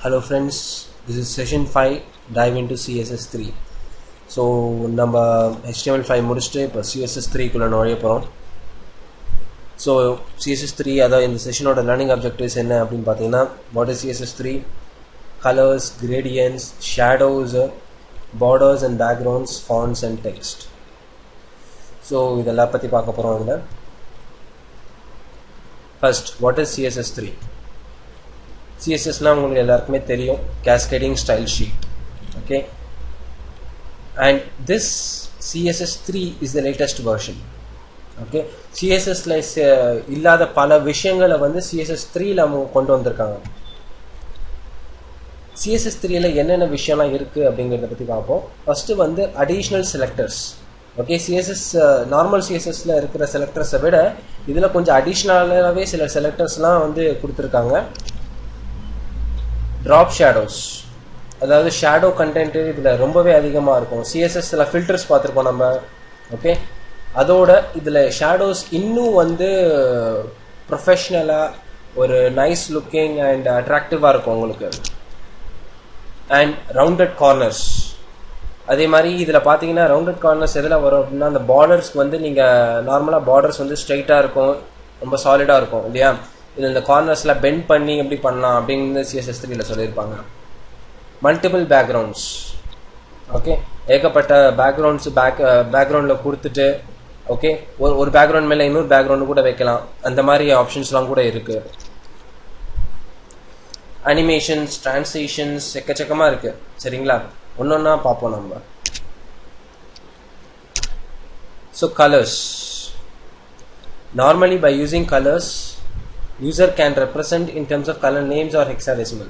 Hello friends, this is session 5, dive into CSS3. So நம்ம HTML5 முடிச்சிட்டு இப்போ CSS3 குள்ள நுழைய போகிறோம். ஸோ CSS3 அதாவது இந்த செஷனோட லேர்னிங் அப்ஜெக்டிவ்ஸ் என்ன அப்படின்னு பார்த்தீங்கன்னா, what is CSS3, colours, gradients, shadows, borders and backgrounds, fonts and text. So இதெல்லாம் பற்றி பார்க்க போகிறோம். இதில் ஃபர்ஸ்ட், வாட் இஸ் CSS3? CSSனா உங்களுக்கு எல்லாருக்குமே தெரியும், cascading style sheet. Okay, and this CSS3 is the latest version. Okay, CSSல இல்லாத பல விஷயங்களை வந்து CSS3ல கொண்டு வந்திருக்காங்க. CSS3ல என்னென்ன விஷயம்லாம் இருக்குது அப்படிங்கிறத பற்றி பார்ப்போம். ஃபஸ்ட்டு வந்து additional selectors. Okay, CSS normal CSSல இருக்கிற செலக்டர்ஸை விட இதில் கொஞ்சம் அடிஷ்னலாகவே சில செலக்டர்ஸ்லாம் வந்து கொடுத்துருக்காங்க. ட்ராப் ஷேடோஸ், அதாவது ஷேடோ கண்டென்ட் இதில் ரொம்பவே அதிகமாக இருக்கும். சிஎஸ்எஸ்ல ஃபில்டர்ஸ் பார்த்துருப்போம் நம்ம. ஓகே, அதோட இதில் ஷேடோஸ் இன்னும் வந்து ப்ரொஃபஷ்னலாக ஒரு நைஸ் லுக்கிங் அண்ட் அட்ராக்டிவாக இருக்கும் உங்களுக்கு. அண்ட் ரவுண்டட் கார்னர்ஸ், அதே மாதிரி இதில் பார்த்தீங்கன்னா ரவுண்டட் கார்னர்ஸ் எதில் வரும் அப்படின்னா, அந்த பார்டர்ஸ்க்கு வந்து நீங்கள் நார்மலாக பார்டர்ஸ் வந்து ஸ்ட்ரைட்டாக இருக்கும், ரொம்ப சாலிடாக இருக்கும் இல்லையா. இதில் இந்த கார்னர்ஸில் பெண்ட் பண்ணி எப்படி பண்ணலாம் அப்படின்னு CSS3ல சொல்லியிருப்பாங்க. மல்டிபிள் பேக்ரவுண்ட்ஸ், ஓகே, ஏகப்பட்ட பேக்ரவுண்ட்ஸ் பேக்ரவுண்டில் கொடுத்துட்டு, ஓகே, ஒரு பேக்ரவுண்ட் மேலே இன்னொரு பேக்ரவுண்டு கூட வைக்கலாம். அந்த மாதிரி ஆப்ஷன்ஸ்லாம் கூட இருக்குது. அனிமேஷன்ஸ், டிரான்ஸ்லேஷன்ஸ் எக்கச்சக்கமாக இருக்குது. சரிங்களா, ஒன்று ஒன்றா பார்ப்போம் நம்ம. So colours, normally by using colours user can represent in terms of color names or hexadecimal.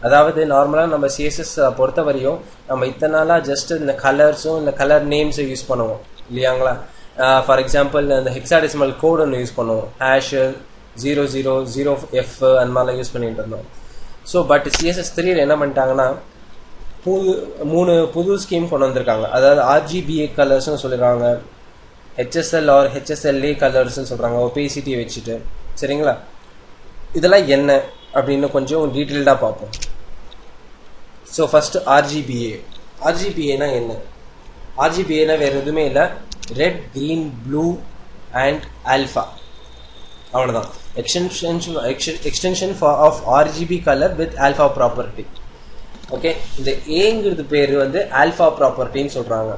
அதாவது நார்மலாக நம்ம CSS பொறுத்த வரையும் நம்ம இத்தனை நாளாக ஜஸ்ட் இந்த கலர்ஸும் இந்த கலர் நேம்ஸை யூஸ் பண்ணுவோம் இல்லையாங்களா. ஃபார் எக்ஸாம்பிள் இந்த ஹெக்ஸாடெசிமல் கோட் ஒன்று யூஸ் பண்ணுவோம், #00/0f அந்த மாதிரிலாம் யூஸ் பண்ணிட்டு இருந்தோம். ஸோ பட் CSS3 என்ன பண்ணிட்டாங்கன்னா மூணு புது ஸ்கீம் கொண்டு வந்திருக்காங்க. அதாவது RGBA கலர்ஸ்னு சொல்லிடுறாங்க, HSL or HSLA கலர்ஸ்னு சொல்கிறாங்க, ஒபேசிட்டி வச்சுட்டு. சரிங்களா, இதெல்லாம் என்ன அப்படின்னு கொஞ்சம் டீட்டெயில்டாக பார்ப்போம். ஸோ ஃபஸ்ட்டு RGBA என்ன? RGBAனா வேறு எதுவுமே இல்லை, red, green, blue and alpha, அவ்வளோதான். Extension of RGB colour with alpha property. Okay, இந்த ஏங்கிறது பேர் வந்து ஆல்ஃபா ப்ராப்பர்ட்டின்னு சொல்கிறாங்க.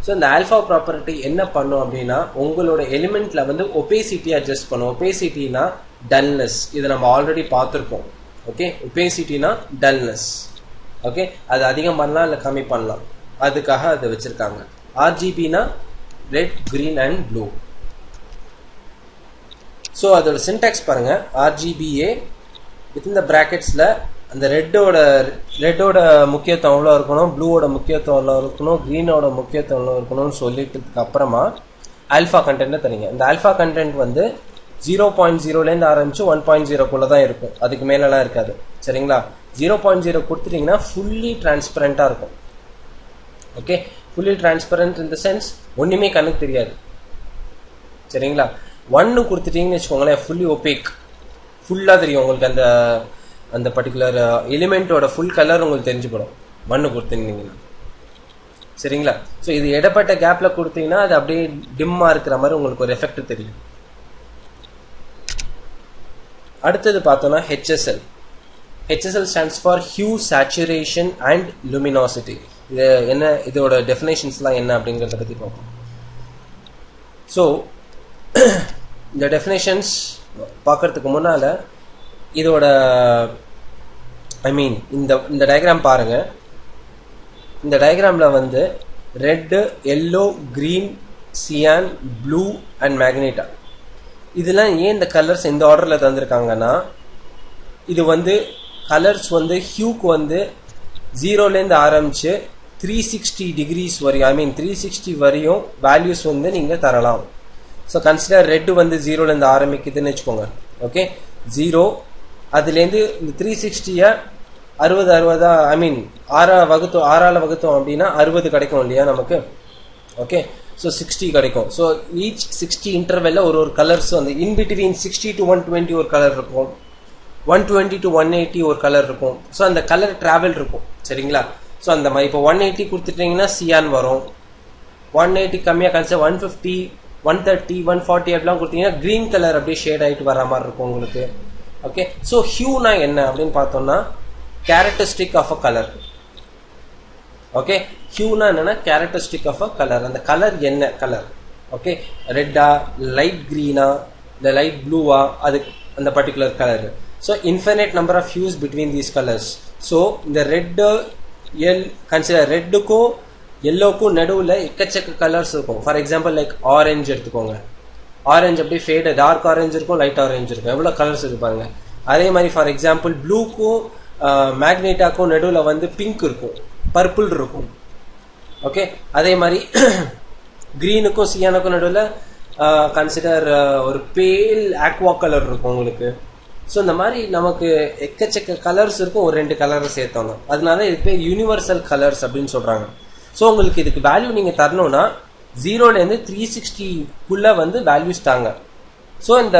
ஸோ இந்த ஆல்ஃபா ப்ராப்பர்ட்டி என்ன பண்ணும் அப்படின்னா, உங்களோட எலிமெண்ட்டில் வந்து ஒபேசிட்டி அட்ஜஸ்ட் பண்ணும். ஒபேசிட்டினா டல்னஸ், இதை நம்ம ஆல்ரெடி பார்த்துருக்கோம். Okay, ஒபேசிட்டினா dullness. ஓகே, அது அதிகம் பண்ணலாம் இல்லை கம்மி பண்ணலாம், அதுக்காக அதை வச்சுருக்காங்க. RGBனா red, green and blue. So அதோட சின்டாக்ஸ் பாருங்கள், RGBA வித்தின் த ப்ராக்கெட்ஸில் அந்த ரெட்டோட முக்கியத்துவம் எவ்வளோ இருக்கணும், ப்ளூவோட முக்கியத்துவம் எவ்வளோ இருக்கணும், க்ரீனோட முக்கியத்துவம் எவ்வளோ இருக்கணும்னு சொல்லிட்டதுக்கு அப்புறமா ஆல்ஃபா கண்டென்ட்டை தரீங்க. இந்த ஆல்ஃபா கண்டென்ட் வந்து 0.0லேருந்து ஆரம்பிச்சு 1.0குள்ளே தான் இருக்கும், அதுக்கு மேலெலாம் இருக்காது. சரிங்களா, 0.0 கொடுத்துட்டிங்கன்னா ஃபுல்லி டிரான்ஸ்பரண்ட்டாக இருக்கும். Okay, fully transparent in the sense ஒன்றுமே கண்ணுக்கு தெரியாது. சரிங்களா, 1 கொடுத்துட்டிங்கன்னு வச்சுக்கோங்களேன், ஃபுல்லி ஒபேக், ஃபுல்லாக தெரியும் உங்களுக்கு. அந்த பர்டிகுலர் எலிமெண்ட்டோட ஃபுல் கலர் உங்களுக்கு தெரிஞ்சுப்படும் 1 கொடுத்துருந்தீங்கன்னா. சரிங்களா, ஸோ இது இடப்பட்ட கேப்பில் கொடுத்தீங்கன்னா அது அப்படியே டிம்மாக இருக்கிற மாதிரி உங்களுக்கு ஒரு எஃபெக்ட் தெரியும். அடுத்தது பார்த்தோன்னா HSL stands for hue, saturation and luminosity. இது என்ன, இதோட டெஃபினேஷன்ஸ்லாம் என்ன அப்படிங்கிறத பற்றி பார்ப்போம். ஸோ இந்த டெஃபினேஷன்ஸ் பார்க்கறதுக்கு முன்னால் இதோட இந்த டயக்ராம் பாருங்கள். இந்த டயக்ராமில் வந்து red, yellow, green, cyan, blue and magenta, இதெல்லாம் ஏன் இந்த கலர்ஸ் இந்த ஆர்டரில் தந்திருக்காங்கன்னா, இது வந்து கலர்ஸ் வந்து ஹியூக்கு வந்து 0லேருந்து ஆரம்பித்து 360 டிகிரிஸ் வரையும், 360 வரையும் வேல்யூஸ் வந்து நீங்கள் தரலாம். ஸோ கன்சிடர் ரெட்டு வந்து 0லேருந்து ஆரம்பிக்குதுன்னு வச்சுக்கோங்க. ஓகே, 0 அதுலேருந்து இந்த 360 60 6ஆல் வகுத்தோம் அப்படின்னா 60 கிடைக்கும் இல்லையா நமக்கு. ஓகே, ஸோ 60 கிடைக்கும். ஸோ ஈச் 60 இன்டர்வெல்ல ஒரு கலர்ஸ் வந்து இன்பிட்வீன் 60 to 120 ஒரு கலர் இருக்கும். 120 to 180 ஒரு கலர் இருக்கும். ஸோ அந்த கலர் டிராவல் இருக்கும். சரிங்களா? ஸோ அந்த மாதிரி இப்போ 180 கொடுத்துட்டீங்கன்னா சியான் வரும். 180 கம்மியாக கன்சிடர் 150 130 140 அப்படிலாம் கொடுத்தீங்கன்னா கிரீன் கலர் அப்படியே ஷேட் ஆகிட்டு வர மாதிரி இருக்கும் உங்களுக்கு. ஓகே, ஸோ ஹியூனா என்ன அப்படின்னு பார்த்தோம்னா characteristic of a colour. Okay, ஹியூனா என்னன்னா கேரக்டரிஸ்டிக் ஆஃப் அ கலர். அந்த கலர் என்ன கலர்? ஓகே, ரெட்டா, லைட் கிரீனா, இல்லை லைட் ப்ளூவா, அது அந்த particular colour. So infinite number of hues between these colours. So இந்த ரெட்டு கன்சிடர் ரெட்டுக்கும் எல்லோக்கும் நடுவில் எக்கச்சக்க கலர்ஸ் இருக்கும். ஃபார் எக்ஸாம்பிள் லைக் ஆரஞ்சு எடுத்துக்கோங்க. ஆரஞ்சு அப்படியே ஃபேடு டார்க் ஆரஞ்சு இருக்கும், லைட் ஆரஞ்சு இருக்கும், எவ்வளோ கலர்ஸ் இருப்பாங்க. அதே மாதிரி ஃபார் எக்ஸாம்பிள் ப்ளூக்கும் மேக்னேட்டாக்கும் நடுவில் வந்து பிங்க் இருக்கும், பர்பிள் இருக்கும். ஓகே, அதே மாதிரி கிரீனுக்கும் சியானுக்கும் நடுவில் கன்சிடர் ஒரு பேல் ஆக்வா கலர் இருக்கும் உங்களுக்கு. ஸோ இந்த மாதிரி நமக்கு எக்கச்சக்க கலர்ஸ் இருக்கும் ஒரு 2 கலரை சேர்த்தோம். அதனால இது பேர் யூனிவர்சல் கலர்ஸ் அப்படின்னு சொல்றாங்க. ஸோ உங்களுக்கு இதுக்கு வேல்யூ நீங்கள் தரணும்னா 0லேருந்து 360 வந்து வேல்யூஸ் தாங்க. ஸோ இந்த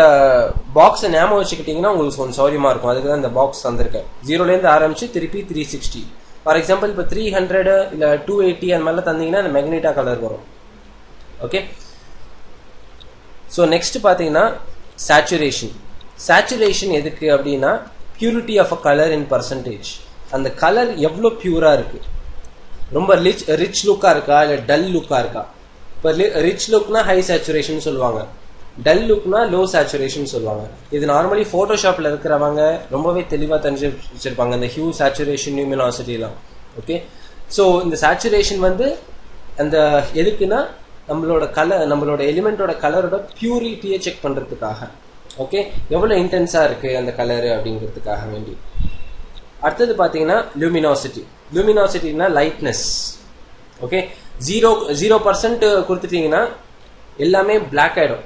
பாக்ஸை ஞாபகம் வச்சுக்கிட்டீங்கன்னா உங்களுக்கு கொஞ்சம் சௌரியமாக இருக்கும். அதுக்கு தான் இந்த பாக்ஸ் தந்திருக்கேன். 0லேருந்து ஆரம்பிச்சு திருப்பி 360. ஃபார் எக்ஸாம்பிள் இப்போ 300 இல்லை 280 அந்த மாதிரிலாம் தந்தீங்கன்னா அந்த மேக்னேட்டா கலர் வரும். ஓகே, ஸோ நெக்ஸ்ட் பார்த்தீங்கன்னா சேச்சுரேஷன். சேச்சுரேஷன் எதுக்கு அப்படின்னா purity of a colour in percentage. அந்த கலர் எவ்வளோ பியூராக இருக்கு, ரொம்ப ரிச் லுக்காக இருக்கா இல்லை டல் லுக்காக இருக்கா. இப்போ ரிச் லுக்னா ஹை சேச்சுரேஷன் சொல்லுவாங்க, டல் லுக்னா லோ சேச்சுரேஷன் சொல்லுவாங்க. இது நார்மலி ஃபோட்டோஷாப்பில் இருக்கிறவங்க ரொம்பவே தெளிவாக தெரிஞ்சு வச்சிருப்பாங்க இந்த ஹியூ, சேச்சுரேஷன், நியூமினாசிட்டிலாம். ஓகே, ஸோ இந்த சேச்சுரேஷன் வந்து அந்த எதுக்குன்னா நம்மளோட எலிமெண்டோட கலரோட பியூரிட்டியை செக் பண்ணுறதுக்காக. ஓகே, எவ்வளோ இன்டென்ஸாக இருக்குது அந்த கலரு அப்படிங்கிறதுக்காக வேண்டி. அடுத்தது பார்த்தீங்கன்னா லுமினாசிட்டி. லுமினாசிட்டினா லைட்னஸ். ஓகே, 0% கொடுத்துட்டீங்கன்னா எல்லாமே பிளாக் ஆகிடும்,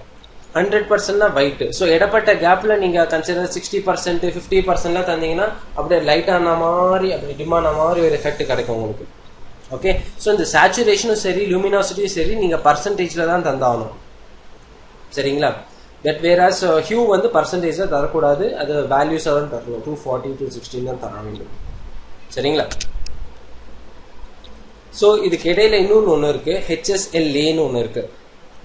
100% ஒயிட். ஸோ இடப்பட்ட கேப்பில் நீங்கள் கன்சிடர் 60% 50%லாம் தந்தீங்கன்னா அப்படியே லைட்டான மாதிரி அப்படி டிமான மாதிரி ஒரு எஃபெக்ட் கிடைக்கும் உங்களுக்கு. ஓகே, ஸோ இந்த சேச்சுரேஷனும் சரி லுமினாசிட்டியும் சரி நீங்கள் பர்சன்டேஜில் தான் தந்தாகணும். சரிங்களா? தட் வேராஸ் ஹியூ வந்து பர்சன்டேஜில் தரக்கூடாது, அது வேல்யூஸாக தான் தரணும். 240 216 தான் தர வேண்டும். சரிங்களா? ஸோ இதுக்கு இடையில இன்னொன்று ஒன்று இருக்கு, HSLAன்னு ஒன்று இருக்கு.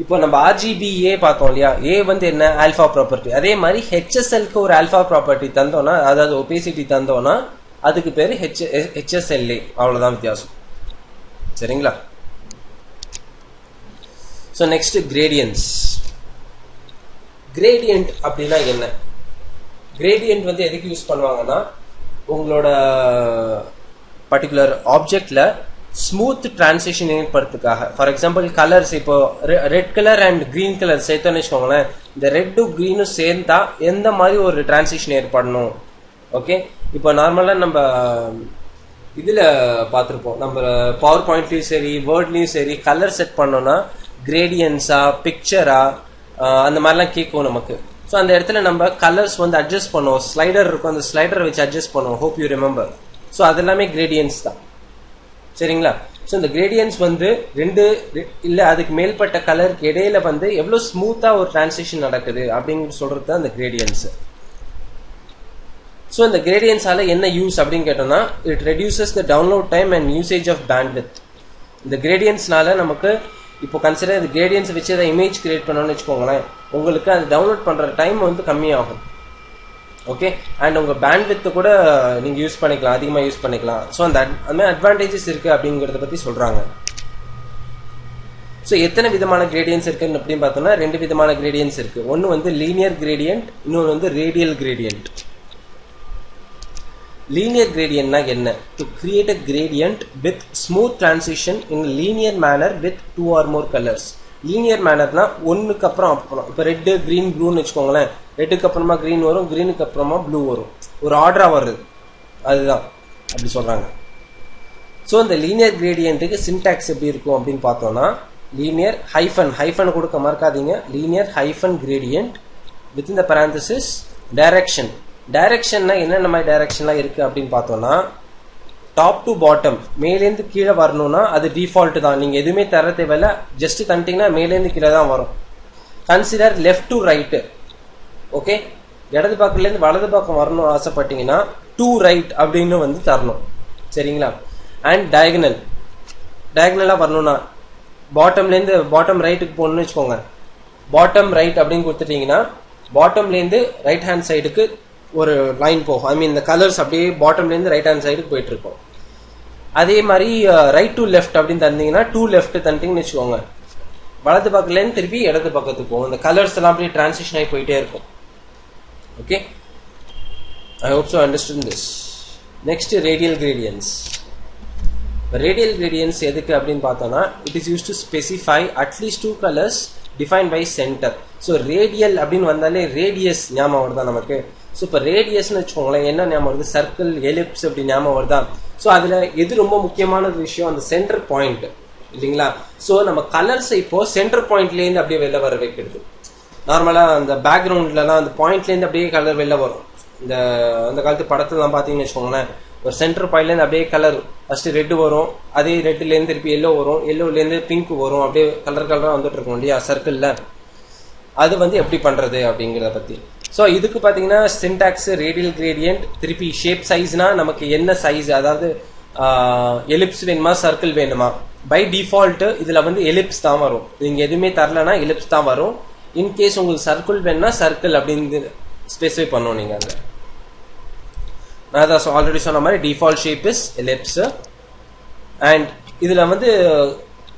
இப்போ நம்ம RGBA பார்த்தோம் இல்லையா, ஏ வந்து என்ன ஆல்ஃபா ப்ராப்பர்ட்டி. அதே மாதிரி HSLக்கு ஒரு ஆல்ஃபா ப்ராப்பர்ட்டி தந்தோம்னா, அதாவது ஒபேசிட்டி தந்தோம்னா அதுக்கு பேர் HSLA. அவ்வளோதான் வித்தியாசம். சரிங்களா? So next gradients. கிரேடியன்ட் அப்படின்னா என்ன? கிரேடியன்ட் வந்து எதுக்கு யூஸ் பண்ணுவாங்கன்னா உங்களோட பர்டிகுலர் ஆப்ஜெக்ட்ல ஸ்மூத் டிரான்சிஷன் ஏற்படுறதுக்காக. ஃபார் எக்ஸாம்பிள் கலர்ஸ், இப்போ red colour and green colour சேர்த்தோன்னு வச்சுக்கோங்களேன், இந்த ரெட்டும் கிரீனும் சேர்ந்தா எந்த மாதிரி ஒரு டிரான்சிஷன் ஏற்படணும். ஓகே, இப்போ நார்மலாக நம்ம இதில் பார்த்துருப்போம், நம்ம பவர் பாயிண்ட்லையும் சரி வேர்ட்லையும் சரி கலர் செட் பண்ணோம்னா கிரேடியன்ஸா பிக்சரா அந்த மாதிரிலாம் கேட்கும் நமக்கு. ஸோ அந்த இடத்துல நம்ம கலர்ஸ் வந்து அட்ஜஸ்ட் பண்ணுவோம், ஸ்லைடர் இருக்கும், அந்த ஸ்லைடரை வச்சு அட்ஜஸ்ட் பண்ணுவோம். Hope you remember. ஸோ அது எல்லாமே கிரேடியன்ஸ் தான். சரிங்களா? ஸோ இந்த கிரேடியன்ஸ் வந்து 2 இல்லை அதுக்கு மேல்பட்ட கலருக்கு இடையில வந்து எவ்வளோ ஸ்மூத்தாக ஒரு டிரான்சிஷன் நடக்குது அப்படிங்கிற சொல்றது தான் இந்த கிரேடியன்ஸ். ஸோ இந்த கிரேடியன்ஸால என்ன யூஸ் அப்படின்னு கேட்டோம்னா, it reduces the download time and usage of bandwidth. இந்த கிரேடியன்ஸ்னால நமக்கு இப்போ கன்சிடர் இந்த கிரேடியன்ஸ் வச்சு அதை இமேஜ் கிரியேட் பண்ணணும்னு வச்சுக்கோங்களேன், உங்களுக்கு அது டவுன்லோட் பண்ணுற டைம் வந்து கம்மியாகும். ஓகே, அண்ட் உங்கள் பேண்ட்வித்து கூட நீங்கள் யூஸ் பண்ணிக்கலாம், அதிகமாக யூஸ் பண்ணிக்கலாம். ஸோ அந்த மாதிரி அட்வான்டேஜஸ் இருக்குது அப்படிங்கிறத பற்றி சொல்கிறாங்க. ஸோ எத்தனை விதமான கிரேடியன்ஸ் இருக்குன்னு அப்படின்னு பார்த்தோம்னா 2 விதமான கிரேடியன்ஸ் இருக்குது. ஒன்று வந்து லீனியர் கிரேடியன்ட், இன்னொன்று வந்து radial gradient. Linear gradient na enna? To create a gradient with smooth transition in a linear manner with 2 or more colors. Linear manner na ஒன்னுக்கு அப்புறம் இப்போ ரெட் கிரீன் ப்ளூன்னு வச்சுக்கோங்களேன், ரெட்டுக்கு அப்புறமா கிரீன் வரும், கிரீனுக்கு அப்புறமா ப்ளூ வரும், ஒரு ஆர்டரா வருது, அதுதான் அப்படி சொல்றாங்க. ஸோ இந்த லீனியர் கிரேடியன்ட்டுக்கு சின்டாக்ஸ் எப்படி இருக்கும் அப்படின்னு பார்த்தோம்னா, லீனியர் ஹைஃபன் கொடுக்க மறக்காதீங்க, linear hyphen gradient with in the parenthesis direction. டைரக்ஷன்னா என்னென்ன மாதிரி டைரக்ஷன்லாம் இருக்குது அப்படின்னு பார்த்தோம்னா, டாப் டு பாட்டம் மேலேருந்து கீழே வரணும்னா அது டிஃபால்ட் தான், நீங்கள் எதுவுமே தர தேவையில்ல, ஜஸ்ட் தந்துட்டீங்கன்னா மேலேருந்து கீழே தான் வரும். Consider left to right. Okay, இடது பக்கத்துலேருந்து வலது பக்கம் வரணும் ஆசைப்பட்டீங்கன்னா டு ரைட் அப்படின்னு வந்து தரணும். சரிங்களா? அண்ட் டயகனலாக வரணும்னா பாட்டம்லேருந்து பாட்டம் ரைட்டுக்கு போகணும்னு வச்சுக்கோங்க. பாட்டம் ரைட் அப்படின்னு கொடுத்துட்டீங்கன்னா பாட்டம்லேருந்து ரைட் ஹேண்ட் சைடுக்கு ஒரு லைன் போகும். ஐ மீன் இந்த கலர்ஸ் அப்படியே பாட்டம்லேருந்து ரைட் ஹேண்ட் சைடுக்கு போயிட்டு இருக்கும். அதே மாதிரி ரைட் டு லெஃப்ட் அப்படின்னு தந்தீங்கன்னா டூ லெஃப்ட் தந்தீங்கன்னு வச்சுக்கோங்க, வலது பக்கத்துலேருந்து திருப்பி இடது பக்கத்துக்கு போகும். இந்த கலர்ஸ் எல்லாம் அப்படியே டிரான்சிஷன் ஆகி போயிட்டே இருக்கும். Okay, I hope so understood this. Next radial gradients. Radial gradients எதுக்கு அப்படின்னு பார்த்தோம்னா it is use to specify at least 2 colours define by centre. So radial அப்படின்னு வந்தாலே ரேடியஸ் ஞாபகம் வருதா நமக்கு? ஸோ இப்போ ரேடியஸ்ன்னு வச்சுக்கோங்களேன், என்ன ஞாபகம் வருது? சர்க்கிள், எலிப்ஸ் அப்படி ஞாபகம் வருதா? ஸோ அதில் எது ரொம்ப முக்கியமான விஷயம்? அந்த சென்டர் பாயிண்ட் இல்லைங்களா? ஸோ நம்ம கலர்ஸை இப்போ சென்டர் பாயிண்ட்லேருந்து அப்படியே வெளில வர வைக்கிறது. நார்மலாக அந்த பேக்ரவுண்ட்லலாம் அந்த பாயிண்ட்லேருந்து அப்படியே கலர் வெளில வரும். அந்த காலத்து படத்துலாம் பார்த்தீங்கன்னு வச்சுக்கோங்களேன், ஒரு சென்டர் பாயிண்ட்லேருந்து அப்படியே கலர் ஃபர்ஸ்ட் ரெட் வரும், அதே ரெட்லேருந்து திருப்பி எல்லோ வரும், எல்லோலேருந்து பிங்க் வரும், அப்படியே கலராக வந்துட்டு இருக்கும் இல்லையா சர்க்கிளில். அது வந்து எப்படி பண்ணுறது அப்படிங்கிறத பற்றி. ஸோ இதுக்கு பார்த்தீங்கன்னா சின்டாக்ஸ், ரேடியல் கிரேடியன்ட், திருப்பி ஷேப் சைஸ்னா நமக்கு என்ன சைஸ், அதாவது எலிப்ஸ் வேணுமா சர்க்கிள் வேணுமா? பை டிஃபால்ட்டு இதில் வந்து எலிப்ஸ் தான் வரும். நீங்கள் எதுவுமே தரலனா எலிப்ஸ் தான் வரும். இன்கேஸ் உங்களுக்கு சர்க்கிள் வேணும்னா சர்க்கிள் அப்படின்னு ஸ்பெசிஃபை பண்ணணும் நீங்கள். அந்த நான் தான் ஆல்ரெடி சொன்ன மாதிரி default shape is ellipse. And இதில் வந்து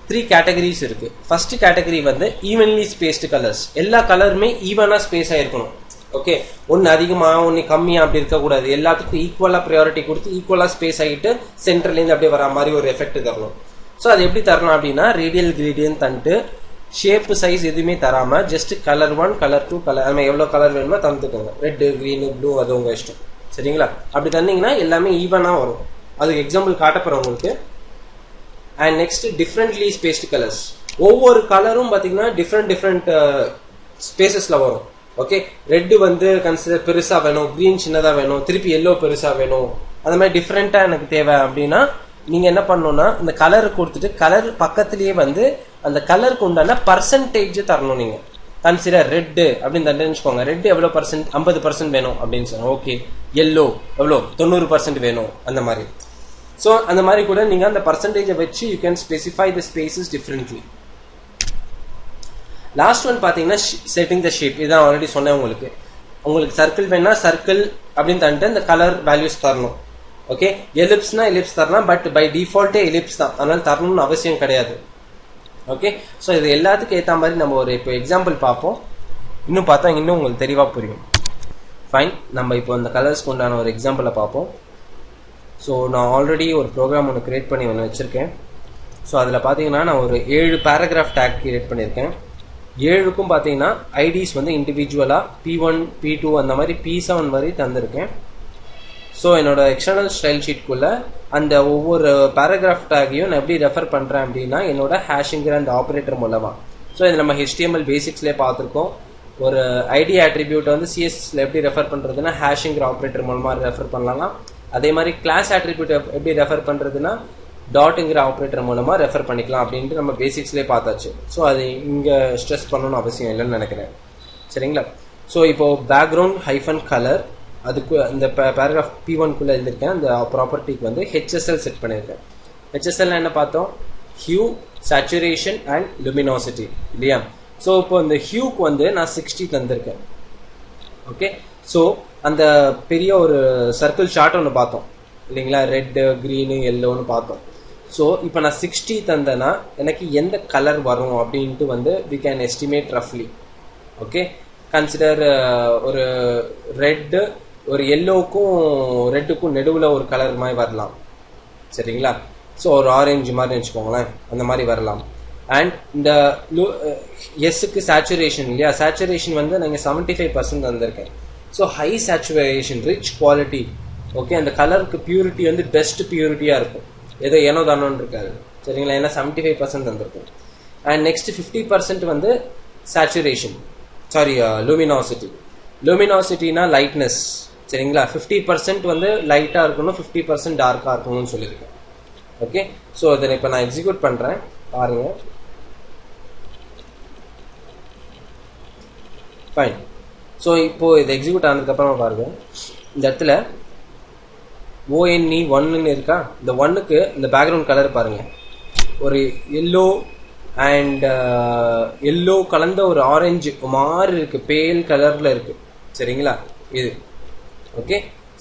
3 கேட்டகரிஸ் இருக்கு. ஃபர்ஸ்ட் கேட்டகரி வந்து ஈவன்லி ஸ்பேஸ்டு கலர்ஸ். எல்லா கலருமே ஈவனாக ஸ்பேஸ் ஆகிருக்கணும். ஓகே, ஒன்று அதிகமாக ஒன்று கம்மியாக அப்படி இருக்கக்கூடாது. எல்லாத்துக்கும் ஈக்குவலாக ப்ரையாரிட்டி கொடுத்து ஈக்குவலாக ஸ்பேஸ் ஆகிட்டு சென்டர்லேருந்து அப்படியே வர மாதிரி ஒரு எஃபெக்ட் தரணும். ஸோ அது எப்படி தரணும் அப்படின்னா ரேடியல் கிரேடியன்ட் தந்துட்டு ஷேப் சைஸ் எதுவுமே தராமல் ஜஸ்ட் கலர் 1, கலர் 2, கலர் நம்ம எவ்வளோ கலர் வேணுமோ தந்துக்கோங்க. ரெட்டு, க்ரீனு, ப்ளூ அது உங்கள் இஷ்டம். சரிங்களா? அப்படி தந்தீங்கன்னா எல்லாமே ஈவனாக வரும். அதுக்கு எக்ஸாம்பிள் காட்டப்போகிறேன் உங்களுக்கு. And next differently spaced colours. ஒவ்வொரு கலரும் பார்த்தீங்கன்னா டிஃப்ரெண்ட் ஸ்பேசஸில் வரும். ஓகே, ரெட்டு வந்து கன்சிடர் பெருசாக வேணும், க்ரீன் சின்னதாக வேணும், திருப்பி எல்லோ பெருசாக வேணும், அந்த மாதிரி டிஃப்ரெண்ட்டாக எனக்கு தேவை அப்படின்னா நீங்கள் என்ன பண்ணணும்னா இந்த கலர் கொடுத்துட்டு கலர் பக்கத்துலேயே வந்து அந்த கலருக்கு உண்டான பர்சன்டேஜ் தரணும். நீங்கள் கன்சிடர் ரெட்டு அப்படின்னு தந்துச்சுக்கோங்க. ரெட்டு எவ்வளோ பர்சன்ட்? 50% வேணும் அப்படின்னு சொன்னோம். ஓகே, எல்லோ எவ்வளோ? 90% வேணும், அந்த மாதிரி. ஸோ அந்த மாதிரி கூட நீங்கள் அந்த பர்சன்டேஜை வச்சு you can specify the spaces differently. Last one பார்த்தீங்கன்னா செட்டிங் த ஷேப். இதான் ஆல்ரெடி சொன்னேன் உங்களுக்கு. உங்களுக்கு சர்க்கிள் வேணா சர்க்கிள் அப்படின்னு தந்துட்டு இந்த கலர் வேல்யூஸ் தரணும். ஓகே, எலிப்ஸ்னா எலிப்ஸ் தரலாம், பட் பை டிஃபால்ட்டே எலிப்ஸ் தான், அதனால தரணும்னு அவசியம் கிடையாது. ஓகே, ஸோ இது எல்லாத்துக்கும் ஏற்ற மாதிரி நம்ம ஒரு இப்போ எக்ஸாம்பிள் பார்ப்போம். இன்னும் பார்த்தா இன்னும் உங்களுக்கு தெளிவாக புரியும். ஃபைன், நம்ம இப்போ இந்த கலர்ஸ்க்கு உண்டான ஒரு எக்ஸாம்பிளை பார்ப்போம். ஸோ நான் ஆல்ரெடி ஒரு ப்ரோக்ராம் ஒன்று கிரியேட் பண்ணி ஒன்று வச்சுருக்கேன். ஸோ அதில் பார்த்தீங்கன்னா நான் ஒரு 7 பேராகிராஃப் டேக் கிரியேட் பண்ணியிருக்கேன். 7க்கும் பார்த்தீங்கன்னா ஐடிஸ் வந்து இண்டிவிஜுவலாக P1, P2 அந்த மாதிரி P7 வரை தந்திருக்கேன். ஸோ என்னோட எக்ஸ்டர்னல் ஸ்டைல் ஷீட்குள்ளே அந்த ஒவ்வொரு பேராகிராஃப் டேக்கையும் நான் எப்படி ரெஃபர் பண்ணுறேன் அப்படின்னா என்னோட ஹேஷிங்கிற அந்த ஆப்ரேட்டர் மூலமாக. ஸோ இது நம்ம HTML பேசிக்ஸ்லேயே பார்த்துருக்கோம். ஒரு ஐடி ஆட்ரிபியூட் வந்து CSSல எப்படி ரெஃபர் பண்ணுறதுன்னா ஹேஷிங்கிற ஆப்ரேட்டர் மூலமாக ரெஃபர் பண்ணலாம். அதே மாதிரி கிளாஸ் ஆட்ரிபியூட் எப்படி ரெஃபர் பண்ணுறதுன்னா டாட்டுங்கிற ஆப்ரேட்டர் மூலமாக ரெஃபர் பண்ணிக்கலாம் அப்படின்ட்டு நம்ம பேசிக்ஸ்லேயே பார்த்தாச்சு. ஸோ அது இங்கே ஸ்ட்ரெஸ் பண்ணணும்னு அவசியம் இல்லைன்னு நினைக்கிறேன். சரிங்களா? ஸோ இப்போது பேக்ரவுண்ட் ஹைஃபன் கலர் அதுக்கு இந்த பேராகிராஃப் P1குள்ளே எழுதியிருக்கேன். அந்த ப்ராப்பர்ட்டிக்கு வந்து HSL செட் பண்ணியிருக்கேன். HSL என்ன பார்த்தோம்? ஹியூ, சேச்சுரேஷன் அண்ட் லுமினாசிட்டி இல்லையா? ஸோ இப்போ இந்த ஹியூக்கு வந்து நான் 60 தந்திருக்கேன். ஓகே, ஸோ அந்த பெரிய ஒரு சர்க்கிள் ஷார்ட் ஒன்று பார்த்தோம் இல்லைங்களா? ரெட்டு, க்ரீனு, எல்லோன்னு பார்த்தோம். ஸோ இப்போ நான் 60 தந்தேன்னா எனக்கு எந்த கலர் வரும் அப்படின்ட்டு வந்து வி கேன் எஸ்டிமேட் ரஃப்லி. ஓகே, கன்சிடர் ஒரு ரெட்டு ஒரு எல்லோவுக்கும் ரெட்டுக்கும் நடுவில் ஒரு கலர் மாதிரி வரலாம். சரிங்களா? ஸோ ஒரு ஆரஞ்சு மாதிரி வச்சுக்கோங்களேன், அந்த மாதிரி வரலாம். அண்ட் இந்த எஸ்ஸுக்கு சேச்சுரேஷன் இல்லையா? சேச்சுரேஷன் வந்து நாங்கள் 75% வந்திருக்கேன். So high saturation, rich quality. Okay, அந்த கலருக்கு பியூரிட்டி வந்து பெஸ்ட் பியூரிட்டியாக இருக்கும், ஏதோ ஏனோ தானோன்னு இருக்காது. சரிங்களா? ஏன்னா 75% வந்திருக்கும். அண்ட் நெக்ஸ்ட் 50% வந்து சேச்சுரேஷன், சாரி லூமினாசிட்டி. லூமினாசிட்டினா லைட்னஸ். சரிங்களா? 50% வந்து லைட்டாக இருக்கணும், 50% டார்க்காக இருக்கணும்னு சொல்லியிருக்கேன். ஓகே, ஸோ அதை இப்போ நான் எக்ஸிக்யூட் பண்ணுறேன், பாருங்கள். ஃபைன். ஸோ இப்போது இது எக்ஸிக்யூட் ஆனதுக்கப்புறமா பாருங்கள், இந்த இடத்துல ONE 1ன்னு இருக்கா, இந்த 1க்கு இந்த பேக்ரவுண்ட் கலர் பாருங்கள், ஒரு எல்லோ அண்ட் எல்லோ கலந்த ஒரு ஆரஞ்சு மாதிரி இருக்குது, பேல் கலரில் இருக்குது. சரிங்களா? இது ஓகே.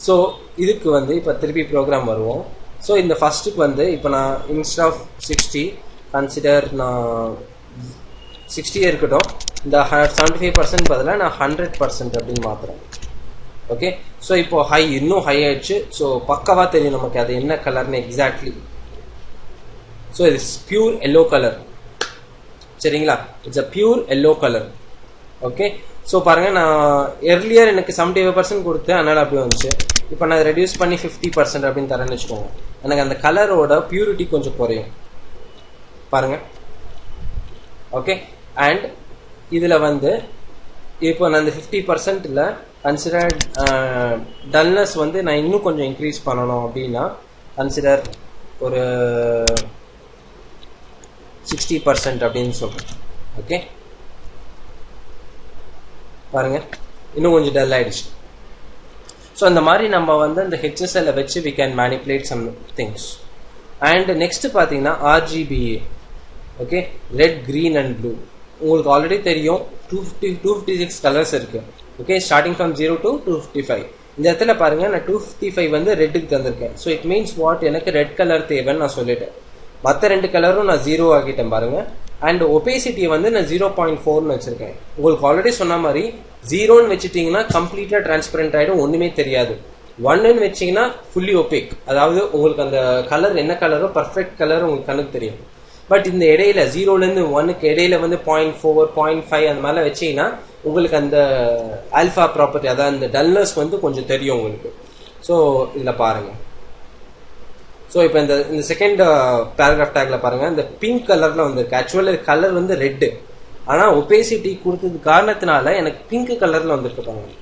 ஸோ இதுக்கு வந்து இப்போ திருப்பி ப்ரோக்ராம் வருவோம். ஸோ இந்த ஃபஸ்ட்டுக்கு வந்து இப்போ நான் இன்ஸ்ட் ஆஃப் 60 கன்சிடர் நான் 60 இருக்கட்டும், இந்த 75% பதிலாக நான் 100% அப்படின்னு மாற்றுறேன். ஓகே. ஸோ இப்போ இன்னும் ஹை ஆயிடுச்சு. ஸோ பக்காவாக தெரியும் நமக்கு அது என்ன கலர்னு எக்ஸாக்ட்லி. ஸோ இது பியூர் எல்லோ கலர். சரிங்களா? It's a pure yellow colour. Okay. So பாருங்கள், நான் எர்லியர் எனக்கு 75% கொடுத்தேன், அதனால் அப்படி வந்துச்சு. இப்போ நான் ரெடியூஸ் பண்ணி 50% அப்படின்னு தரேன்னு வச்சுக்கோங்க, எனக்கு அந்த கலரோட பியூரிட்டி கொஞ்சம் குறையும் பாருங்கள். ஓகே. அண்ட் இதில் வந்து இப்போ நான் இந்த 50%ல் கன்சிடர் டல்னஸ் வந்து நான் இன்னும் கொஞ்சம் இன்க்ரீஸ் பண்ணணும் அப்படின்னா கன்சிடர் ஒரு 60% அப்படின்னு சொல்கிறேன். ஓகே. பாருங்கள், இன்னும் கொஞ்சம் டல் ஆகிடுச்சு. ஸோ அந்த மாதிரி நம்ம வந்து அந்த ஹெச்எஸ்எல்லை வச்சு we can manipulate some things. And next பார்த்தீங்கன்னா RGBA. Okay. Red, green and blue. உங்களுக்கு ஆல்ரெடி தெரியும் 256 கலர்ஸ் இருக்குது. ஓகே. Starting from 0 to 255. இந்த இடத்துல பாருங்கள், நான் 255 வந்து ரெட்டுக்கு தந்திருக்கேன். ஸோ இட் மீன்ஸ் வாட், எனக்கு ரெட் கலர் தேவைன்னு நான் சொல்லிட்டேன். மற்ற 2 கலரும் நான் 0 ஆக்கிட்டேன் பாருங்கள். அண்ட் ஒபேசிட்டியை வந்து நான் 0.4ன்னு வச்சுருக்கேன். உங்களுக்கு ஆல்ரெடி சொன்ன மாதிரி 0ன்னு வச்சுட்டிங்கன்னா கம்ப்ளீட்டாக டிரான்ஸ்பரண்ட் ஆகிடும், ஒன்றுமே தெரியாது. 1ன்னு வச்சிங்கன்னா ஃபுல்லி ஒபேக், அதாவது உங்களுக்கு அந்த கலர் என்ன கலரோ பர்ஃபெக்ட் கலர் உங்களுக்கு கண்ணுக்கு தெரியும். பட் இந்த இடையில 0லேருந்து 1க்கு இடையில வந்து 0.4 0.5 அந்த மாதிரிலாம் வச்சிங்கன்னா உங்களுக்கு அந்த ஆல்ஃபா ப்ராப்பர்ட்டி, அதாவது அந்த டல்னஸ் வந்து கொஞ்சம் தெரியும் உங்களுக்கு. ஸோ இதில் பாருங்கள். ஸோ இப்போ இந்த செகண்ட் பேராகிராஃப் டேக்ல பாருங்கள், இந்த பிங்க் கலரில் வந்துருக்கு. ஆக்சுவலாக கலர் வந்து ரெட்டு, ஆனால் ஒபேசிட்டி கொடுத்தது காரணத்தினால எனக்கு பிங்க் கலரில் வந்துருக்கு பாருங்க.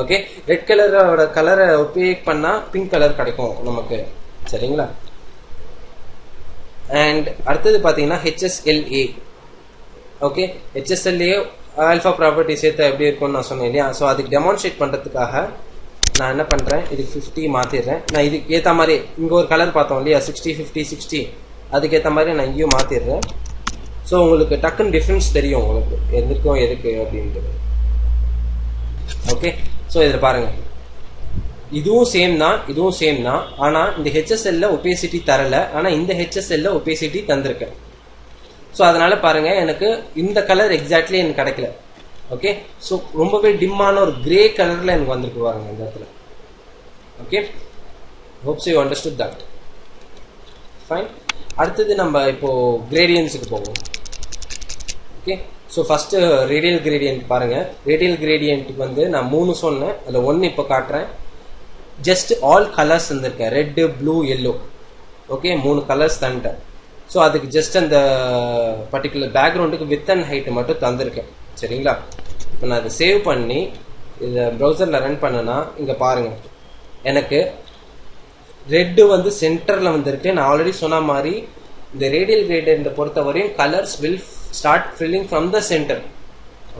ஓகே. ரெட் கலரோட கலரை ஒபேக் பண்ணால் பிங்க் கலர் கிடைக்கும் நமக்கு. சரிங்களா? அண்ட் அடுத்தது பார்த்தீங்கன்னா HSLA. Okay. HSLA alpha property சேர்த்து எப்படி இருக்கும்னு நான் சொன்னேன் இல்லையா? ஸோ அதுக்கு டெமான்ஸ்ட்ரேட் பண்ணுறதுக்காக நான் என்ன பண்ணுறேன், இதுக்கு 50 மாற்றிடுறேன். நான் இதுக்கு ஏற்ற மாதிரி இங்கே ஒரு கலர் பார்த்தோம் இல்லையா, 60 50 60, அதுக்கேற்ற மாதிரி நான் இங்கேயும் மாற்றிடுறேன். ஸோ உங்களுக்கு டக்குன்னு டிஃப்ரென்ஸ் தெரியும் உங்களுக்கு எதுக்கும் எதுக்கு அப்படின்றது. ஓகே. ஸோ இதில் பாருங்கள், இதுவும் சேம் தான், இதுவும் சேம் தான். ஆனால் இந்த HSLல ஒபேசிட்டி தரலை, ஆனால் இந்த HSLல ஒபேசிட்டி தந்திருக்கேன். ஸோ அதனால் பாருங்கள், எனக்கு இந்த கலர் எக்ஸாக்ட்லி எனக்கு கிடைக்கல. ஓகே. ஸோ ரொம்பவே டிம்மான ஒரு கிரே கலரில் எனக்கு வந்திருக்கு பாருங்க இந்த இடத்துல. Okay. Hopes you understood that. Fine. அடுத்தது நம்ம இப்போது கிரேடியன்ஸுக்கு போவோம். Okay. So first radial gradient பாருங்கள். ரேடியல் கிரேடியன்ட்டுக்கு வந்து நான் 3 சொன்னேன், அதில் 1 இப்போ காட்டுறேன். ஜஸ்ட் ஆல் கலர்ஸ் தந்திருக்கேன், red blue yellow. Okay. 3 colours தந்துட்டேன். ஸோ அதுக்கு ஜஸ்ட் அந்த பர்டிகுலர் பேக்ரவுண்டுக்கு வித் அண்ட் ஹைட்டு மட்டும் தந்திருக்கேன். சரிங்களா? இப்போ நான் இதை சேவ் பண்ணி இதை ப்ரௌசரில் ரன் பண்ணேன்னா இங்கே பாருங்கள், எனக்கு ரெட்டு வந்து சென்டரில் வந்திருக்கு. நான் ஆல்ரெடி சொன்ன மாதிரி இந்த ரேடியல் கிரேடியன்ட்டை பொறுத்தவரையும் colours will start filling from the centre.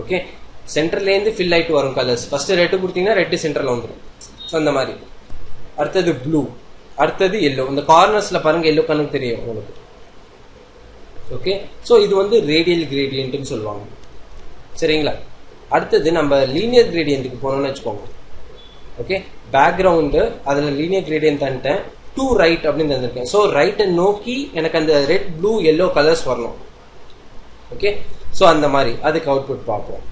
Okay. சென்டர்லேருந்து ஃபில் ஆகிட்டு வரும் கலர்ஸ். ஃபஸ்ட்டு ரெட்டு கொடுத்தீங்கன்னா ரெட்டு சென்டரில் வந்துடும். ஸோ அந்த மாதிரி. அடுத்தது ப்ளூ, அடுத்தது எல்லோ. இந்த கார்னர்ஸில் பாருங்கள், எல்லோ கண்ணுக்கு தெரியும் உங்களுக்கு. ஓகே. ஸோ இது வந்து ரேடியல் கிரேடியன்ட்னு சொல்லுவாங்க. சரிங்களா? அடுத்தது நம்ம லீனியர் கிரேடியன்ட்டுக்கு போனோம்னு வச்சுக்கோங்க. ஓகே. பேக்ரவுண்டு அதில் லீனியர் கிரேடியன்ட் தந்துட்டேன், டு ரைட் அப்படின்னு தந்திருக்கேன். ஸோ ரைட்டை நோக்கி எனக்கு அந்த ரெட் ப்ளூ எல்லோ கலர்ஸ் வரணும். ஓகே. ஸோ அந்த மாதிரி அதுக்கு அவுட்புட் பார்ப்போம்.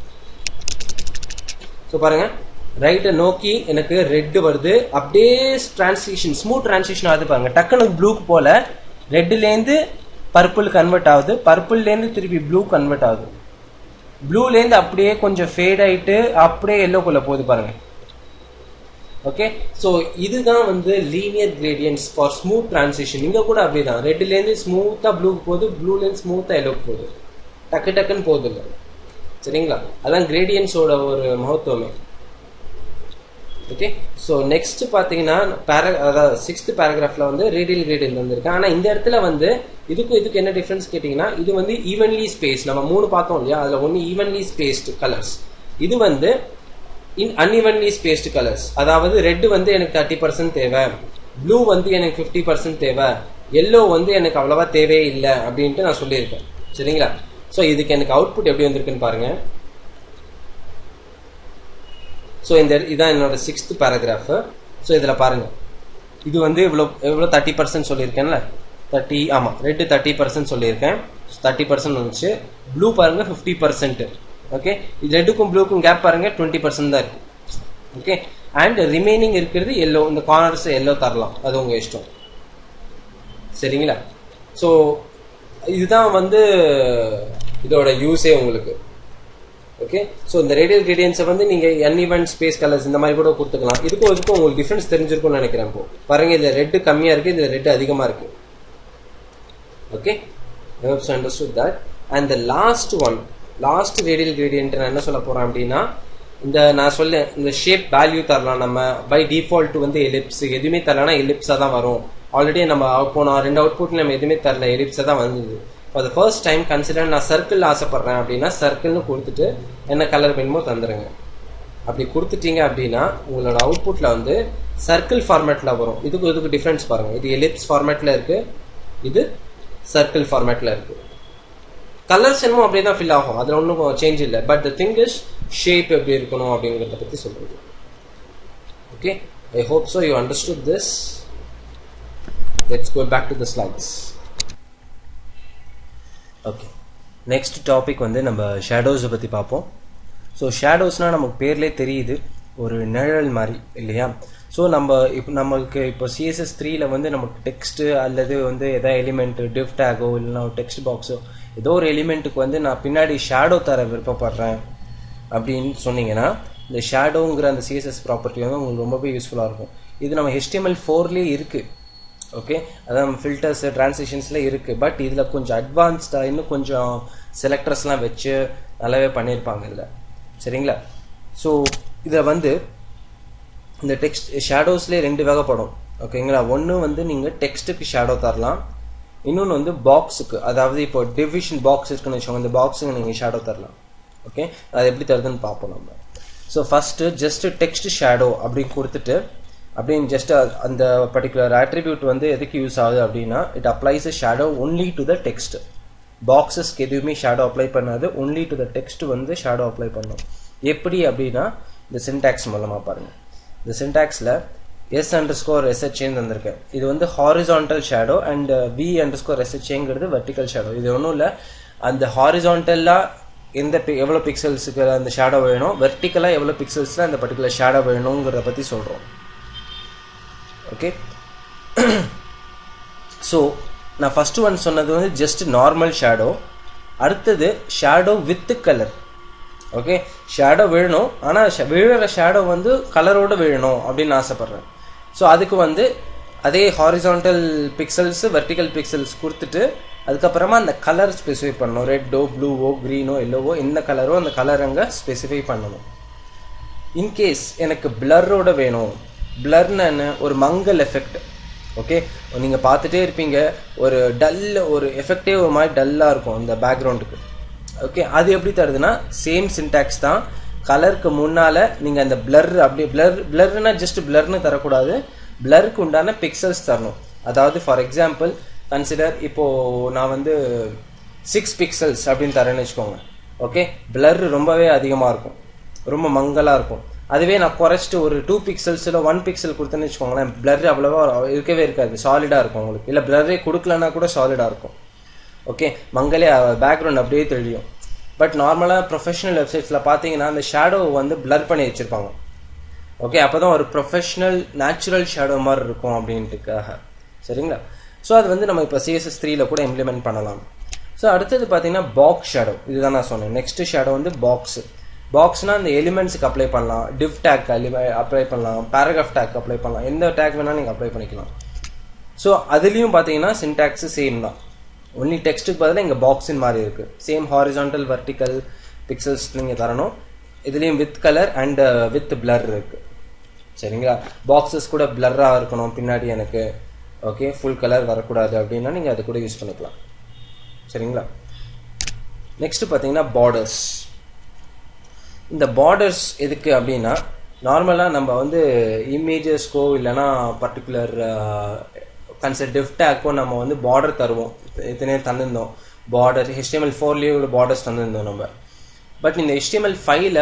ஸோ பாருங்கள், ரைட்டை நோக்கி எனக்கு ரெட்டு வருது, அப்படியே டிரான்சிஷன் ஸ்மூத் டிரான்சிஷன் ஆகுது பாருங்கள். டக்குனு ப்ளூக்கு போல் ரெட்டுலேருந்து பர்பிள் கன்வெர்ட் ஆகுது, பர்பிள்லேருந்து திருப்பி ப்ளூ கன்வெர்ட் ஆகுது, ப்ளூலேருந்து அப்படியே கொஞ்சம் ஃபேட் ஆகிட்டு அப்படியே எல்லோக்குள்ளே போகுது பாருங்கள். ஓகே. ஸோ இதுதான் வந்து linear gradients for smooth transition. இங்கே கூட அப்படி தான், ரெட்டுலேருந்து ஸ்மூத்தாக ப்ளூக்கு போகுது, ப்ளூலேருந்து ஸ்மூத்தாக எல்லோக்கு போகுது, டக்கு டக்குன்னு போகுது இல்லை. சரிங்களா? அதான் கிரேடியன்ஸோட ஒரு மகத்துவமே. ஓகே. ஸோ நெக்ஸ்ட் பார்த்தீங்கன்னா அதாவது 6th பேராகிராஃபில் வந்து ரேடியல் கிரேடியன்ட் வந்திருக்கு. ஆனால் இந்த இடத்துல வந்து இதுக்கு என்ன டிஃப்ரென்ஸ் கேட்டிங்கன்னா, இது வந்து ஈவன்லி ஸ்பேஸ். நம்ம 3 பார்த்தோம் இல்லையா, அதில் ஒன்று ஈவன்லி ஸ்பேஸ்டு கலர்ஸ், இது வந்து unevenly spaced colors. அதாவது ரெட் வந்து எனக்கு 30% தேவை, ப்ளூ வந்து எனக்கு 50% தேவை, எல்லோ வந்து எனக்கு அவ்வளவா தேவையே இல்லை அப்படின்ட்டு நான் சொல்லியிருக்கேன். சரிங்களா? ஸோ இதுக்கு எனக்கு அவுட்புட் எப்படி வந்திருக்குன்னு பாருங்க. ஸோ இதான் என்னோட 6th பேராகிராஃப். ஸோ இதில் பாருங்க, இது வந்து எவ்வளோ 30% சொல்லியிருக்கேன்ல, 30, ஆமாம், ரெட்டு 30% சொல்லியிருக்கேன், 30% வந்துச்சு. ப்ளூ பாருங்க 50%. ஓகே, இது ரெட்டுக்கும் ப்ளூக்கும் கேப் பாருங்க 20% தான் இருக்கு. ஓகே, அண்ட் ரிமைனிங் இருக்கிறது எல்லோ, இந்த கார்னர்ஸ் எல்லோ தரலாம், அது உங்க இஷ்டம். சரிங்களா? ஸோ இதுதான் வந்து இதோட யூஸே உங்களுக்கு. ஓகே, ஸோ இந்த ரேடியல் கிரேடியன்ஸை வந்து நீங்கள் அன்இவன் ஸ்பேஸ் கலர்ஸ் இந்த மாதிரி கூட கொடுத்துக்கலாம். இதுக்கும் உங்களுக்கு டிஃபரன்ஸ் தெரிஞ்சிருக்கும்னு நினைக்கிறேன். இப்போ பாருங்க, இதில் ரெட்டு கம்மியாக இருக்குது, இதில் ரெட்டு அதிகமாக இருக்குது. Okay, I hope you understood that. And the last radial gradient நான் என்ன சொல்ல போகிறேன் அப்படின்னா, நான் சொல்ல இந்த ஷேப் வேல்யூ தரலாம். நம்ம பை டிஃபால்ட் வந்து எலிப்ஸ் எதுவுமே தரலன்னா எலிப்ஸாக தான் வரும். ஆல்ரெடி நம்ம போனோம் 2 அவுட்புட் நம்ம எதுவுமே தரல, எலிப்ஸாக தான் வந்தது. For the first time consider நான் சர்க்கிள் ஆசைப்படுறேன் அப்படின்னா சர்க்கிள்னு கொடுத்துட்டு என்ன கலர் வேணுமோ தந்துடுங்க. அப்படி கொடுத்துட்டீங்க அப்படின்னா உங்களோட அவுட்புட்டில் வந்து சர்க்கிள் ஃபார்மேட்டில் வரும். இதுக்கு டிஃப்ரென்ஸ் பாருங்கள். இது எலிப்ஸ் ஃபார்மேட்டில் இருக்குது, இது சர்க்கிள் ஃபார்மேட்டில் இருக்குது. கலர்ஸ் என்னமோ அப்படியே தான் ஃபில் ஆகும், அதில் ஒன்றும் சேஞ்ச் இல்லை. But the thing is shape எப்படி இருக்கணும் அப்படிங்கிறத பற்றி சொல்கிறது. Okay, I hope so you understood this. Let's go back to the slides. Okay, next topic வந்து நம்ம ஷேடோஸை பற்றி பார்ப்போம். ஸோ ஷேடோஸ்னால் நமக்கு பேர்லேயே தெரியுது, ஒரு நிழல் மாதிரி இல்லையா? ஸோ நம்மளுக்கு இப்போ CSS3ல வந்து நமக்கு டெக்ஸ்ட்டு அல்லது வந்து எதாவது எலிமெண்ட்டு டிவ் டேகோ இல்லைனா ஒரு டெக்ஸ்ட் பாக்ஸோ ஏதோ ஒரு எலிமெண்ட்டுக்கு வந்து நான் பின்னாடி ஷேடோ தர விருப்பப்படுறேன் அப்படின்னு சொன்னீங்கன்னா இந்த ஷேடோங்கிற அந்த CSS ப்ராப்பர்ட்டி வந்து உங்களுக்கு ரொம்பவே யூஸ்ஃபுல்லாக இருக்கும். இது நம்ம HTML4லேயே இருக்குது. ஓகே, அதான் ஃபில்டர்ஸ் டிரான்சிஷன்ஸில் இருக்குது. பட் இதில் கொஞ்சம் அட்வான்ஸ்டாக இன்னும் கொஞ்சம் செலக்டர்ஸ்லாம் வச்சு நல்லாவே பண்ணியிருப்பாங்க இதில். சரிங்களா? ஸோ இதில் வந்து இந்த டெக்ஸ்ட் ஷேடோஸ்லேயே 2 வகைப்படும். ஓகேங்களா? ஒன்று வந்து நீங்கள் டெக்ஸ்ட்டுக்கு ஷேடோ தரலாம், இன்னொன்று வந்து பாக்ஸுக்கு, அதாவது இப்போ டிவிஷன் பாக்ஸ் இருக்குன்னு வச்சுக்கோங்க, இந்த பாக்ஸுக்கு நீங்கள் ஷேடோ தரலாம். ஓகே, அது எப்படி தருதுன்னு பார்ப்போம் நம்ம. So first just text shadow அப்படின்னு கொடுத்துட்டு அப்படின்னு ஜஸ்ட் அந்த பர்டிகுலர் ஆட்ரிபியூட் வந்து எதுக்கு யூஸ் ஆகுது அப்படின்னா it applies a shadow only to the text. பாக்ஸஸ்க்கு எதுவுமே ஷேடோ அப்ளை பண்ணாது, ஒன்லி டு த டெக்ஸ்ட் வந்து ஷேடோ அப்ளை பண்ணும். எப்படி அப்படின்னா இந்த சின்டாக்ஸ் மூலமாக பாருங்கள். இந்த சின்டாக்ஸில் s_sha வந்திருக்கேன். இது வந்து horizontal shadow and v_sha vertical shadow. இது ஒன்றும் இல்லை, அந்த ஹாரிசான்டலாக எவ்வளோ பிக்சல்ஸுக்கு அந்த ஷேடோ வேணும், வெர்டிக்கலாக எவ்வளோ பிக்சல்ஸில் அந்த பர்டிகுலர் ஷேடோ வேணுங்கிறத பற்றி சொல்கிறோம். ஓகே, ஸோ நான் ஃபஸ்ட்டு ஒன் சொன்னது வந்து ஜஸ்ட் நார்மல் ஷேடோ. அடுத்தது shadow with colour. Okay, shadow விழணும், ஆனால் விழுற ஷேடோ வந்து கலரோடு விழணும் அப்படின்னு ஆசைப்பட்றேன். ஸோ அதுக்கு வந்து அதே ஹாரிசான்டல் பிக்சல்ஸு வெர்டிக்கல் பிக்சல்ஸ் கொடுத்துட்டு அதுக்கப்புறமா அந்த கலர் ஸ்பெசிஃபை பண்ணணும். ரெட்டோ ப்ளூவோ க்ரீனோ எல்லோவோ என்ன கலரோ அந்த கலர் அங்கே ஸ்பெசிஃபை பண்ணணும். இன்கேஸ் எனக்கு பிளரோட வேணும், பிளர்னு ஒரு மங்கல் எஃபெக்ட். ஓகே, நீங்கள் பார்த்துட்டே இருப்பீங்க, ஒரு ஒரு எஃபெக்டே ஒரு மாதிரி டல்லாக இருக்கும் இந்த பேக்ரவுண்டுக்கு. ஓகே, அது எப்படி தருதுன்னா சேம் சின்டாக்ஸ் தான். கலருக்கு முன்னால் நீங்கள் அந்த பிளர் அப்படியே பிளர்னா ஜஸ்ட் பிளர்னு தரக்கூடாது, பிளருக்கு உண்டான பிக்சல்ஸ் தரணும். அதாவது ஃபார் எக்ஸாம்பிள் கன்சிடர் இப்போது நான் வந்து 6 பிக்சல்ஸ் அப்படின்னு தரேன்னு வச்சுக்கோங்க. ஓகே, பிளர் ரொம்பவே அதிகமாக இருக்கும், ரொம்ப மங்கலாக இருக்கும். அதுவே நான் குறைச்சிட்டு ஒரு 2 பிக்சல்ஸில் 1 பிக்சல் கொடுத்தேன்னு வச்சுக்கோங்களேன், பிளர் அவ்வளோவா இருக்கவே இருக்காது, சாலிடாக இருக்கும் உங்களுக்கு. இல்லை பிளரே கொடுக்கலன்னா கூட சாலிடாக இருக்கும். ஓகே, மங்களே பேக்ரவுண்ட் அப்படியே தெரியும். பட் நார்மலாக ப்ரொஃபஷனல் வெப்சைட்ஸில் பார்த்தீங்கன்னா அந்த ஷேடோ வந்து பிளர் பண்ணி வச்சுருப்பாங்க. ஓகே, அப்போ தான் ஒரு ப்ரொஃபஷனல் நேச்சுரல் ஷேடோ மாதிரி இருக்கும் அப்படின்ட்டுக்காக. சரிங்களா? ஸோ அது வந்து நம்ம இப்போ CSS3ல கூட இம்ப்ளிமெண்ட் பண்ணலாம். ஸோ அடுத்தது பார்த்தீங்கன்னா பாக்ஸ் ஷேடோ. இதுதான் நான் சொன்னேன். நெக்ஸ்ட் ஷேடோ வந்து பாக்ஸ்னால் அந்த எலிமெண்ட்ஸுக்கு அப்ளை பண்ணலாம், டிவ் டேக் அப்ளை பண்ணலாம், பேராகிராஃப் டேக் அப்ளை பண்ணலாம், எந்த டேக் வேணால் நீங்கள் அப்ளை பண்ணிக்கலாம். ஸோ அதுலேயும் பார்த்தீங்கன்னா சின்டாக்ஸு சேம் தான், ஒன்லி டெக்ஸ்ட்டுக்கு பதிலாக இங்கே பாக்ஸின் மாதிரி இருக்குது. சேம் ஹாரிசான்டல் வெர்டிக்கல் பிக்சல்ஸ் நீங்கள் தரணும். இதுலேயும் with colour and with blur இருக்குது. சரிங்களா? பாக்ஸஸ் கூட பிளர்ராக இருக்கணும் பின்னாடி எனக்கு. ஓகே, ஃபுல் கலர் வரக்கூடாது அப்படின்னா நீங்கள் அது கூட யூஸ் பண்ணிக்கலாம். சரிங்களா? நெக்ஸ்ட் பார்த்தீங்கன்னா பார்டர்ஸ். இந்த பார்டர்ஸ் எதுக்கு அப்படின்னா நார்மலாக நம்ம வந்து இமேஜஸ்க்கோ இல்லைனா பர்டிகுலர் கன்செப்ட் டிவ் டேக்கோ நம்ம வந்து பார்டர் தருவோம், எத்தனையோ தந்திருந்தோம் பார்டர் HTML4 ஒரு பார்டர்ஸ் தந்திருந்தோம் நம்ம. பட் இந்த HTML5ல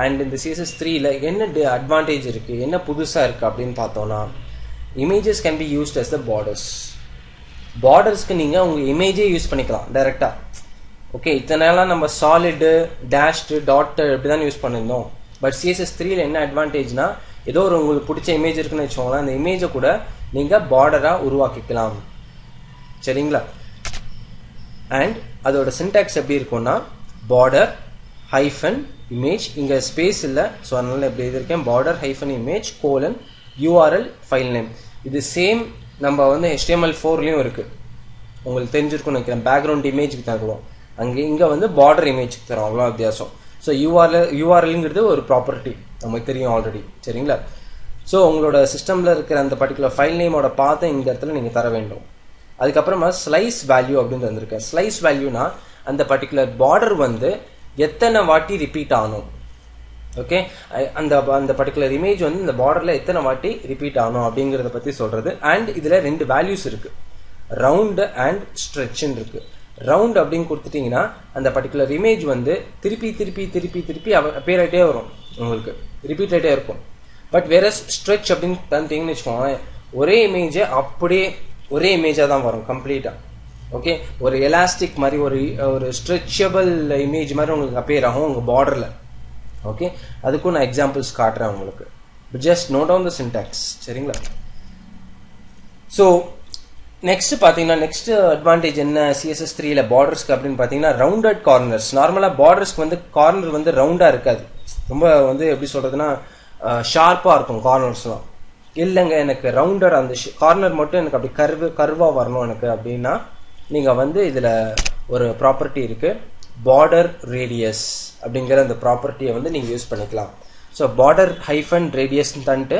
அண்ட் இந்த CSS3ல என்ன அட்வான்டேஜ் இருக்குது, என்ன புதுசாக இருக்குது அப்படின்னு பார்த்தோன்னா images can be used as the borders. பார்டர்ஸ்க்கு நீங்கள் உங்கள் இமேஜே யூஸ் பண்ணிக்கலாம் டைரெக்டாக. ஓகே, இத்தனை நாளாக நம்ம சாலிடு டேஷ்டு டாட்டு இப்படி தான் யூஸ் பண்ணியிருந்தோம். பட் CSS3ல என்ன அட்வான்டேஜ்னா ஏதோ ஒரு உங்களுக்கு பிடிச்ச இமேஜ் இருக்குன்னு வச்சுக்கோங்களேன், அந்த இமேஜை கூட நீங்கள் பார்டராக உருவாக்கிக்கலாம். சரிங்களா? அண்ட் அதோட சின்டாக்ஸ் எப்படி இருக்கும்னா பார்டர் ஹைஃபன் இமேஜ், இங்கே ஸ்பேஸ் இல்லை ஸோ அதனால எப்படி எழுதியிருக்கேன் border hyphen image colon URL file name. இது சேம் நம்ம வந்து HTML4லையும் இருக்குது, உங்களுக்கு தெரிஞ்சிருக்கும்னு நினைக்கிறேன். பேக்ரவுண்ட் இமேஜுக்கு தருவோம், அங்கே இங்கே வந்து பார்டர் இமேஜுக்கு தரும், அவ்வளோ வித்தியாசம். ஸோ URLங்கிறது ஒரு ப்ராப்பர்ட்டி நமக்கு தெரியும் ஆல்ரெடி. சரிங்களா? ஸோ உங்களோட சிஸ்டமில் இருக்கிற அந்த பர்டிகுலர் ஃபைல் நேமோட பார்த்து இந்த இடத்துல நீங்கள் தர வேண்டும். அதுக்கப்புறமா ஸ்லைஸ் வேல்யூ அப்படின்னு வந்திருக்கேன். ஸ்லைஸ் வேல்யூனா அந்த பர்டிகுலர் பார்டர் வந்து எத்தனை வாட்டி ரிப்பீட் ஆகணும். ஓகே, அந்த அந்த பர்டிகுலர் இமேஜ் வந்து இந்த பார்டரில் எத்தனை வாட்டி ரிப்பீட் ஆகணும் அப்படிங்கிறத பற்றி சொல்கிறது. அண்ட் இதில் 2 வேல்யூஸ் இருக்குது, ரவுண்டு அண்ட் ஸ்ட்ரெச்சுன்னு இருக்குது. ரவுண்ட் அப்படின்னு கொடுத்துட்டிங்கன்னா அந்த பர்டிகுலர் இமேஜ் வந்து திருப்பி திருப்பி திருப்பி திருப்பி அப்பேர் ஆகிட்டே வரும், உங்களுக்கு ரிப்பீட் ஆகிட்டே இருக்கும். பட் வேற ஸ்ட்ரெச் அப்படின்னு தந்துட்டீங்கன்னு வச்சுக்கோங்க, ஒரே இமேஜை அப்படியே ஒரே இமேஜாக தான் வரும் கம்ப்ளீட்டாக. ஓகே, ஒரு எலாஸ்டிக் மாதிரி ஒரு ஸ்ட்ரெச்சபிள் இமேஜ் மாதிரி உங்களுக்கு அப்பேர் ஆகும் உங்கள் பார்டரில். ஓகே, அதுக்கும் நான் எக்ஸாம்பிள்ஸ் காட்டுறேன் உங்களுக்கு. Just note down the syntax. சரிங்களா? ஸோ நெக்ஸ்ட் பார்த்தீங்கன்னா நெக்ஸ்ட் அட்வான்டேஜ் என்ன CSS3ல பார்டர்ஸ்க்கு அப்படின்னு பார்த்தீங்கன்னா ரவுண்டட் கார்னர்ஸ். நார்மலாக பார்டர்ஸ்க்கு வந்து கார்னர் வந்து ரவுண்டாக இருக்காது, ரொம்ப வந்து எப்படி சொல்கிறதுனா ஷார்ப்பாக இருக்கும் கார்னர்ஸ்லாம். இல்லைங்க எனக்கு ரவுண்டட் அந்த கார்னர் மட்டும் எனக்கு அப்படி கர்வாக வரணும் எனக்கு அப்படின்னா நீங்கள் வந்து இதில் ஒரு ப்ராப்பர்ட்டி இருக்குது, பார்டர் ரேடியஸ் அப்படிங்கிற அந்த ப்ராப்பர்ட்டியை வந்து நீங்கள் யூஸ் பண்ணிக்கலாம். ஸோ பார்டர் ஹைஃபன் ரேடியஸ்ன்னு தந்துட்டு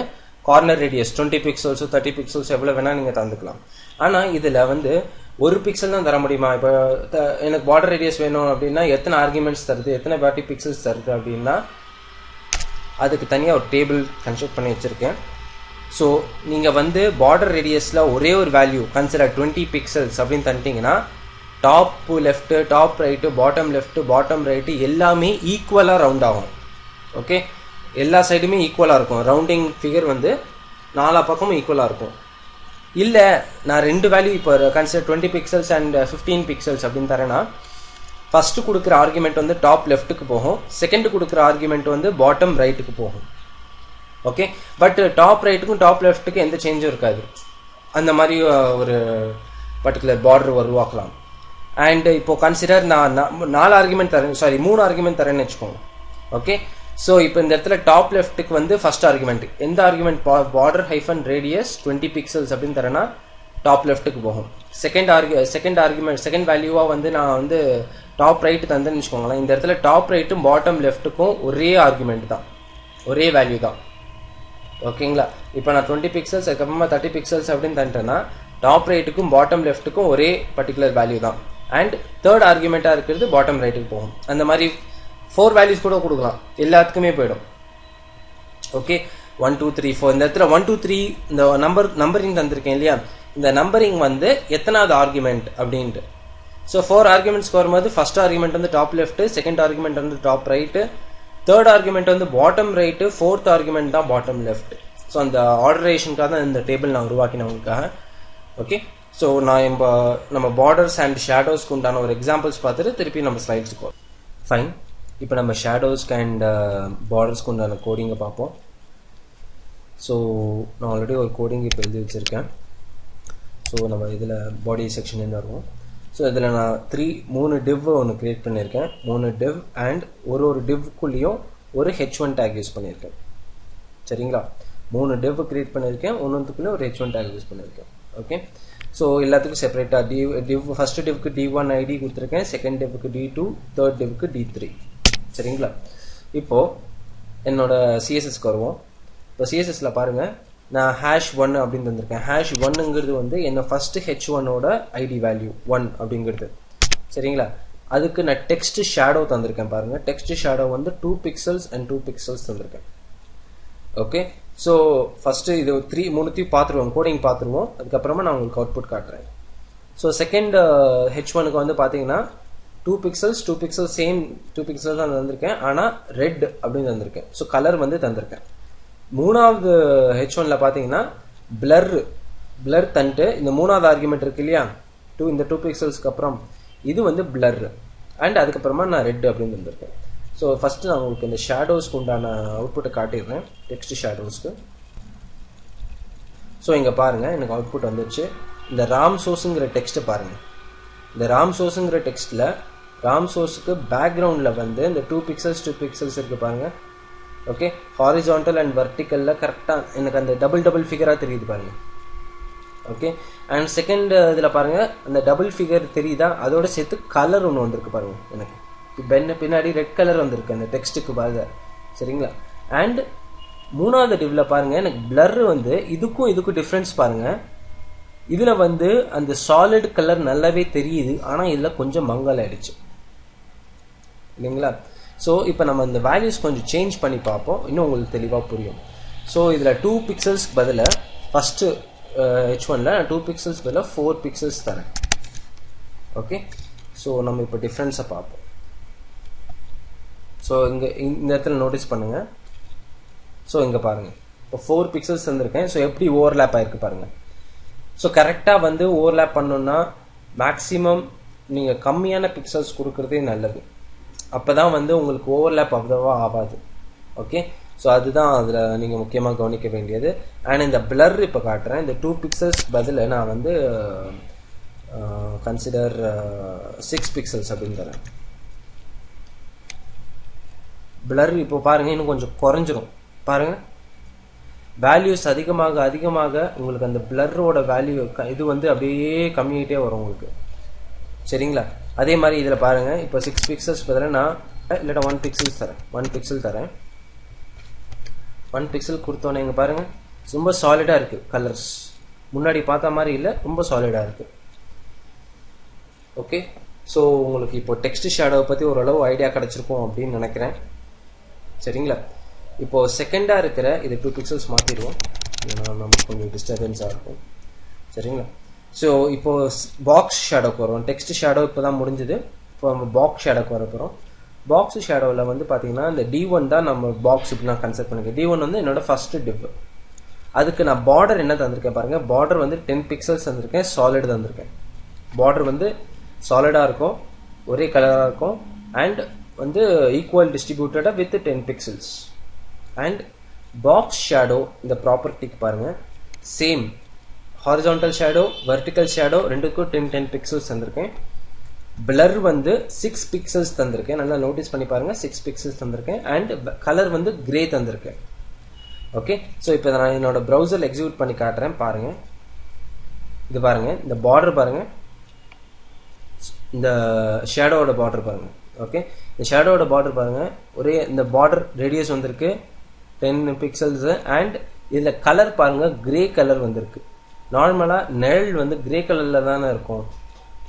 கார்னர் ரேடியஸ் 20 பிக்சல்ஸோ 30 பிக்சல்ஸ் எவ்வளோ வேணால் நீங்கள் தந்துக்கலாம். ஆனால் இதில் வந்து 1 பிக்சல் தான் தர முடியுமா? இப்போ எனக்கு பார்டர் ரேடியஸ் வேணும் அப்படின்னா எத்தனை ஆர்குமெண்ட்ஸ் தருது, எத்தனை 40 பிக்சல்ஸ் தருது அப்படின்னா அதுக்கு தனியாக ஒரு டேபிள் கன்ஸ்ட்ரக்ட் பண்ணி வச்சுருக்கேன். ஸோ நீங்கள் வந்து பார்டர் ரேடியஸில் ஒரே ஒரு வேல்யூ கன்சிடர் 20 பிக்சல்ஸ் அப்படின்னு தந்துட்டிங்கன்னா top left top right bottom left bottom right எல்லாமே ஈக்குவலாக ரவுண்ட் ஆகும். ஓகே, எல்லா சைடுமே ஈக்குவலாக இருக்கும், ரவுண்டிங் ஃபிகர் வந்து 4 பக்கமும் ஈக்குவலாக இருக்கும். இல்லை நான் 2 வேல்யூ இப்போ கன்சிடர் 20 பிக்சல்ஸ் அண்ட் 15 பிக்சல்ஸ் அப்படின்னு தரேன்னா ஃபஸ்ட்டு கொடுக்குற ஆர்குமெண்ட் வந்து டாப் லெஃப்ட்டுக்கு போகும், செகண்ட் கொடுக்குற ஆர்குமெண்ட் வந்து பாட்டம் ரைட்டுக்கு போகும். ஓகே, பட் டாப் ரைட்டுக்கும் டாப் லெஃப்ட்டுக்கும் எந்த சேஞ்சும் இருக்காது. அந்த மாதிரி ஒரு பர்டிகுலர் பார்டர் உருவாக்கலாம். அண்ட் இப்போது கன்சிடர் நான் 4 ஆர்குமெண்ட் தரேன், சாரி 3 ஆர்குமெண்ட் தரேன்னு வச்சுக்கோங்க. ஓகே, ஸோ இப்போ இந்த இடத்துல டாப் லெஃப்ட்டுக்கு வந்து ஃபர்ஸ்ட் ஆர்குமெண்ட் எந்த argument border hyphen radius 20 pixels அப்படின்னு தரேன்னா டாப் லெஃப்ட்டுக்கு போகும். செகண்ட் ஆர்குமெண்ட் செகண்ட் வேல்யூவாக வந்து நான் வந்து டாப் ரைட்டு தந்தேன்னு வச்சுக்கோங்களேன். இந்த இடத்துல டாப் ரைட்டும் பாட்டம் லெஃப்ட்டுக்கும் ஒரே ஆர்குமெண்ட் தான், ஒரே வேல்யூ தான். ஓகேங்களா? இப்போ நான் 20 பிக்சல்ஸ் அதுக்கப்புறமா 30 பிக்சல்ஸ் அப்படின்னு தந்துட்டேன்னா டாப் ரைட்டுக்கும் பாட்டம் லெஃப்ட்டுக்கும் ஒரே பர்டிகுலர் வேல்யூ தான். அண்ட் தேர்ட் ஆர்குமெண்ட்டாக இருக்கிறது பாட்டம் ரைட்டுக்கு போகும். அந்த மாதிரி 4 வேல்யூஸ் கூட கொடுக்கலாம், எல்லாத்துக்குமே போயிடும். ஓகே, 1 2 3 4 இந்த இடத்துல 1 2 3 இந்த நம்பரிங் தந்திருக்கேன் இல்லையா, இந்த நம்பரிங் வந்து எத்தனாவது ஆர்குமெண்ட் அப்படின்ட்டு. ஸோ 4 ஆர்குமெண்ட்ஸ்க்கு வரும்போது ஃபர்ஸ்ட் ஆர்குமெண்ட் வந்து டாப் லெஃப்ட், செகண்ட் ஆர்குமெண்ட் வந்து டாப் ரைட்டு, தேர்ட் ஆர்குமெண்ட் வந்து பாட்டம் ரைட்டு, ஃபோர்த் ஆர்குமெண்ட் தான் பாட்டம் லெஃப்ட். ஸோ அந்த ஆர்டரேஷனுக்காக தான் இந்த டேபிள் நான் உருவாக்கினேன் உங்களுக்காக. ஓகே, ஸோ நான் நம்ம பார்டர்ஸ் அண்ட் ஷேடோஸ்க்கு உண்டான ஒரு எக்ஸாம்பிள்ஸ் பார்த்துட்டு திருப்பி நம்ம ஸ்லைட்ஸுக்கு போகிறோம். ஃபைன், இப்போ நம்ம ஷேடோஸ்க்கு அண்ட் பார்டர்ஸ்க்கு உண்டான கோடிங்கை பார்ப்போம். ஸோ நான் ஆல்ரெடி ஒரு கோடிங் இப்போ எழுதி வச்சுருக்கேன். ஸோ நம்ம இதில் பாடி செக்ஷன்லேருந்து வருவோம். ஸோ இதில் நான் 3 டிவ் ஒன்று க்ரியேட் பண்ணியிருக்கேன். 3 டிவ் அண்ட் ஒரு டிவ்க்குள்ளேயும் ஒரு H1 டேக் யூஸ் பண்ணியிருக்கேன். சரிங்களா? 3 டிவ் க்ரியேட் பண்ணியிருக்கேன், ஒன்றுத்துக்குள்ளேயும் ஒரு H1 டேக் யூஸ் பண்ணியிருக்கேன். ஓகே, ஸோ எல்லாத்துக்கும் செப்பரேட்டாக டிவ் ஃபர்ஸ்ட் டிவ்க்கு D1 ஐடி கொடுத்துருக்கேன், செகண்ட் டிவ்க்கு D2, தேர்ட் டிவ்க்கு D3. சரிங்களா? இப்போது என்னோட CSSக்கு வருவோம். இப்போ CSSல பாருங்கள், நான் #1 அப்படின்னு தந்திருக்கேன். #1ங்கிறது வந்து என்ன ஃபர்ஸ்ட் H1ஓட ஐடி வேல்யூ 1 அப்படிங்கிறது. சரிங்களா? அதுக்கு நான் டெக்ஸ்ட் ஷேடோ தந்திருக்கேன் பாருங்க. டெக்ஸ்ட் ஷேடோ வந்து 2 பிக்சல்ஸ் அண்ட் 2 பிக்சல்ஸ் தந்திருக்கேன். ஓகே, ஸோ ஃபர்ஸ்ட் இது மூணுத்தையும் பார்த்துருவோம், கோடிங் பார்த்துருவோம். அதுக்கப்புறமா நான் உங்களுக்கு அவுட்புட் காட்டுறேன். ஸோ செகண்ட் H1க்கு வந்து பார்த்தீங்கன்னா 2 பிக்சல்ஸ் சேம் 2 பிக்சல்ஸ் தான் தந்திருக்கேன். ஆனால் ரெட் அப்படின்னு தந்திருக்கேன். ஸோ கலர் வந்து தந்திருக்கேன். மூணாவது H1ல பார்த்தீங்கன்னா பிளர் தந்துட்டு இந்த மூணாவது ஆர்குமெண்ட் இருக்கு இல்லையா, இந்த 2 பிக்சல்ஸ்க்கு அப்புறம் இது வந்து பிளர் அண்ட் அதுக்கப்புறமா நான் ரெட் அப்படின்னு தந்திருக்கேன். ஸோ ஃபர்ஸ்ட் நான் உங்களுக்கு இந்த ஷேடோஸ்க்கு உண்டான அவுட்புட்டை காட்டிடுறேன், டெக்ஸ்ட் ஷேடோஸ்க்கு. ஸோ இங்கே பாருங்க, எனக்கு அவுட்புட் வந்துச்சு. இந்த ராம் சோர்ஸுங்கிற டெக்ஸ்ட்டை பாருங்க. இந்த ராம் சோர்ஸுங்கிற டெக்ஸ்ட்ல ராம் சோர்ஸுக்கு பேக்ரவுண்ட்ல வந்து இந்த 2 பிக்சல்ஸ் இருக்கு பாருங்க. ஓகே, ஹாரிசான்டல் அண்ட் வெர்டிக்கல்ல கரெக்டா எனக்கு அந்த டபுள் ஃபிகரா தெரியுது பாருங்க. ஓகே, அண்ட் செகண்ட் இதில் பாருங்க, அந்த டபுள் ஃபிகர் தெரியுதா, அதோட சேர்த்து கலர் ஒன்று வந்திருக்கு பாருங்க. எனக்கு பின்னாடி ரெட் கலர் வந்திருக்கு அந்த டெக்ஸ்ட்டுக்கு பாருங்க. சரிங்களா? அண்ட் மூணாவது டிவ்ல பாருங்க, எனக்கு பிளர் வந்து இதுக்கும் டிஃப்ரென்ஸ் பாருங்க. இதுல வந்து அந்த சாலிட் கலர் நல்லாவே தெரியுது, ஆனா இதுல கொஞ்சம் மங்கல் ஆயிடுச்சு இல்லைங்களா? ஸோ இப்போ நம்ம இந்த வேல்யூஸ் கொஞ்சம் சேஞ்ச் பண்ணி பார்ப்போம், இன்னும் உங்களுக்கு தெளிவாக புரியும். ஸோ இதில் 2 பிக்சல்ஸ்க்கு பதிலாக ஃபஸ்ட்டு H1ல 2 பிக்சல்ஸ் பதிலாக 4 பிக்சல்ஸ் தரேன். ஓகே, ஸோ நம்ம இப்போ டிஃப்ரென்ஸை பார்ப்போம். ஸோ இந்த இடத்துல நோட்டீஸ் பண்ணுங்க. ஸோ இங்கே பாருங்க, இப்போ 4 பிக்சல்ஸ் தந்திருக்கேன். ஸோ எப்படி ஓவர்லேப் ஆயிருக்கு பாருங்க. ஸோ கரெக்டாக வந்து ஓவர்லேப் பண்ணணும்னா மேக்ஸிமம் நீங்கள் கம்மியான பிக்சல்ஸ் கொடுக்குறதே நல்லது. அப்போ தான் வந்து உங்களுக்கு ஓவர்லேப் அவ்வளவா ஆகாது. ஓகே, ஸோ அதுதான் அதில் நீங்கள் முக்கியமாக கவனிக்க வேண்டியது. அண்ட் இந்த பிளர் இப்போ காட்டுறேன். இந்த 2 பிக்சல்ஸ் பதில் நான் வந்து கன்சிடர் 6 பிக்சல்ஸ் அப்படின்னு தரேன். பிளர் இப்போ பாருங்க, இன்னும் கொஞ்சம் குறைஞ்சிரும் பாருங்க. வேல்யூஸ் அதிகமாக உங்களுக்கு அந்த பிளரோட வேல்யூ இது வந்து அப்படியே கம்மியாகிட்டே வரும் உங்களுக்கு. சரிங்களா? அதே மாதிரி இதில் பாருங்க, இப்போ 6 பிக்சல்ஸ் பதிலாக நான் இல்லாட்டா 1 பிக்சல்ஸ் தரேன். 1 பிக்சல் தரேன். 1 பிக்சல் கொடுத்தோன்னே இங்கே பாருங்க, ரொம்ப சாலிடாக இருக்கு கலர்ஸ். முன்னாடி பார்த்த மாதிரி இல்லை, ரொம்ப சாலிடாக இருக்கு. ஓகே, ஸோ உங்களுக்கு இப்போ டெக்ஸ்ட் ஷேடோவை பற்றி ஓரளவு ஐடியா கிடைச்சிருக்கும் அப்படின்னு நினைக்கிறேன். சரிங்களா? இப்போ செகண்டாக இருக்கிற இது 2 பிக்சல்ஸ் மாற்றிடுவோம், ஏன்னா நமக்கு கொஞ்சம் டிஸ்டர்பன்ஸாக இருக்கும். சரிங்களா? ஸோ இப்போ பாக்ஸ் ஷேடோக்கு வரும். டெக்ஸ்ட் ஷேடோ இப்போ தான் முடிஞ்சது. இப்போ நம்ம பாக்ஸ் ஷேடோக்கு வர போகிறோம். பாக்ஸ் ஷேடோவில் வந்து பார்த்தீங்கன்னா இந்த D1 தான் நம்ம பாக்ஸ் இப்படி நான் கன்சிடர் பண்ணிக்கிறேன். D1 வந்து என்னோட ஃபர்ஸ்ட் டிவ். அதுக்கு நான் பார்டர் என்ன தந்திருக்கேன் பாருங்க. பார்டர் வந்து 10 பிக்சல்ஸ் தந்திருக்கேன், சாலிட் தந்திருக்கேன். பார்டர் வந்து சாலிடாக இருக்கும், ஒரே கலராக இருக்கும், அண்ட் வந்து ஈக்குவல் டிஸ்ட்ரிபியூட்டடாக with 10 pixels. And box shadow இந்த ப்ராப்பர்ட்டிக்கு பாருங்க, same horizontal shadow vertical shadow ரெண்டுக்கும் 10 பிக்சல்ஸ் தந்திருக்கேன். பிளர் வந்து 6 பிக்சல்ஸ் தந்திருக்கேன். நல்லா நோட்டீஸ் பண்ணி பாருங்க, 6 பிக்சல்ஸ் தந்திருக்கேன். அண்ட் கலர் வந்து கிரே தந்திருக்கேன். ஓகே, ஸோ இப்போ நான் என்னோட ப்ரௌசர் எக்ஸிக்யூட் பண்ணி காட்டுறேன் பாருங்க. இது பாருங்க, இந்த பார்டர் பாருங்க, இந்த ஷேடோவோட பார்டர் பாருங்க. ஓகே, இந்த ஷேடோவோட பார்டர் பாருங்க, ஒரே இந்த பார்டர் ரேடியஸ் வந்திருக்கு 10 பிக்சல்ஸ். அண்ட் இதில் கலர் பாருங்க, கிரே கலர் வந்திருக்கு. நார்மலாக நிழல் வந்து கிரே கலரில் தானே இருக்கும்.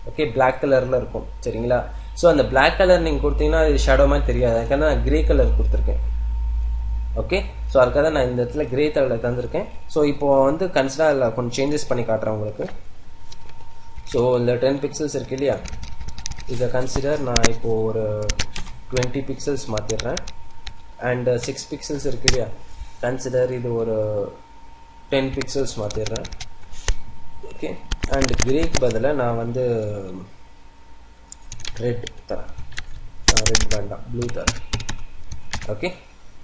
ஓகே, பிளாக் கலரில் இருக்கும். சரிங்களா? ஸோ அந்த பிளாக் கலர் நீங்கள் கொடுத்தீங்கன்னா இது ஷேடோ மாதிரி தெரியாது. அதுக்காக நான் கிரே கலர் கொடுத்துருக்கேன். ஓகே, ஸோ அதுக்காக நான் இந்த இடத்துல கிரே கலரில் தந்திருக்கேன். ஸோ இப்போ வந்து கன்சிடர் கொஞ்சம் சேஞ்சஸ் பண்ணி காட்டுறேன் உங்களுக்கு. ஸோ இந்த 10 பிக்சல்ஸ் இருக்கு இல்லையா, இதை கன்சிடர் நான் இப்போ ஒரு 20 பிக்சல்ஸ் மாற்றிடுறேன். அண்ட் 6 பிக்சல்ஸ் இருக்கு இல்லையா, கன்சிடர் இது ஒரு 10 பிக்சல்ஸ் மாற்றிடுறேன். ஓகே, அண்ட் கிரேக்கு பதிலாக நான் வந்து ரெட் தரேன். ரெட் வேண்டாம், ப்ளூ தரேன். ஓகே,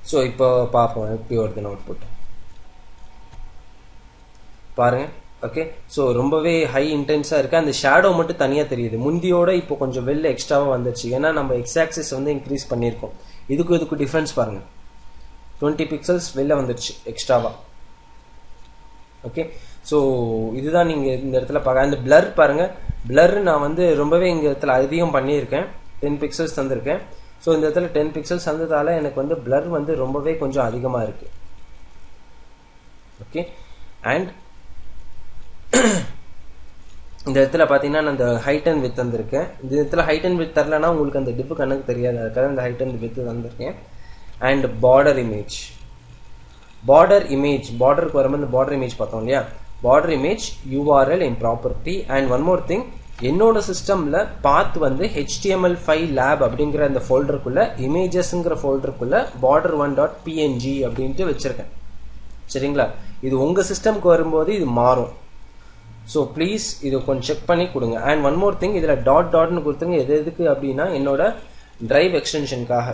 ஸோ இப்போ பார்ப்போம் எப்படி வருதுன்னு அவுட்புட் பாருங்க. ஓகே, ஸோ ரொம்பவே ஹை இன்டென்ஸாக இருக்குது. அந்த ஷேடோ மட்டும் தனியாக தெரியுது. முந்தியோட இப்போ கொஞ்சம் வெளில எக்ஸ்ட்ராவாக வந்துருச்சு, ஏன்னா நம்ம எக்ஸ் ஆக்சிஸ் வந்து இன்க்ரீஸ் பண்ணியிருக்கோம். இதுக்கும் டிஃப்ரென்ஸ் பாருங்கள், 20 பிக்சல்ஸ் வெளில வந்துருச்சு எக்ஸ்ட்ராவாக. ஓகே, ஸோ இதுதான் நீங்கள் இந்த இடத்துல பார்க்க. அந்த பிளர் பாருங்கள், பிளர் நான் வந்து ரொம்பவே இந்த இடத்துல அதிகம் பண்ணியிருக்கேன், 10 பிக்சல்ஸ் தந்திருக்கேன். ஸோ இந்த இடத்துல 10 பிக்சல்ஸ் தந்ததால் எனக்கு வந்து பிளர் வந்து ரொம்பவே கொஞ்சம் அதிகமாக இருக்குது. ஓகே, அண்ட் இந்த இடத்துல பார்த்தீங்கன்னா நான் இந்த ஹைட் அண்ட் வித் வந்திருக்கேன். இந்த இடத்துல ஹைட் அண்ட் வித் தரலன்னா உங்களுக்கு அந்த டிப்பு கண்ணுக்கு தெரியாது, அதுக்காக இந்த ஹைட் அண்ட் வித் வந்திருக்கேன். அண்ட் பார்டர் இமேஜ், பார்டருக்கு வரும்போது இந்த பார்டர் இமேஜ் பார்த்தோம் இல்லையா, border image URL in property. And one more thing, என்னோட சிஸ்டம்ல பாத் வந்து HTML5 lab அப்படிங்கிற அந்த ஃபோல்டருக்குள்ள இமேஜஸ்ங்கிற ஃபோல்டருக்குள்ள border1.png அப்படின்ட்டு வச்சிருக்கேன். சரிங்களா, இது உங்க சிஸ்டம்க்கு வரும்போது இது மாறும். ஸோ ப்ளீஸ் இது கொஞ்சம் செக் பண்ணி கொடுங்க. அண்ட் ஒன் மோர் திங், இதில் டாட்னு கொடுத்துருங்க. எதுக்கு அப்படின்னா என்னோட டிரைவ் எக்ஸ்டென்ஷனுக்காக.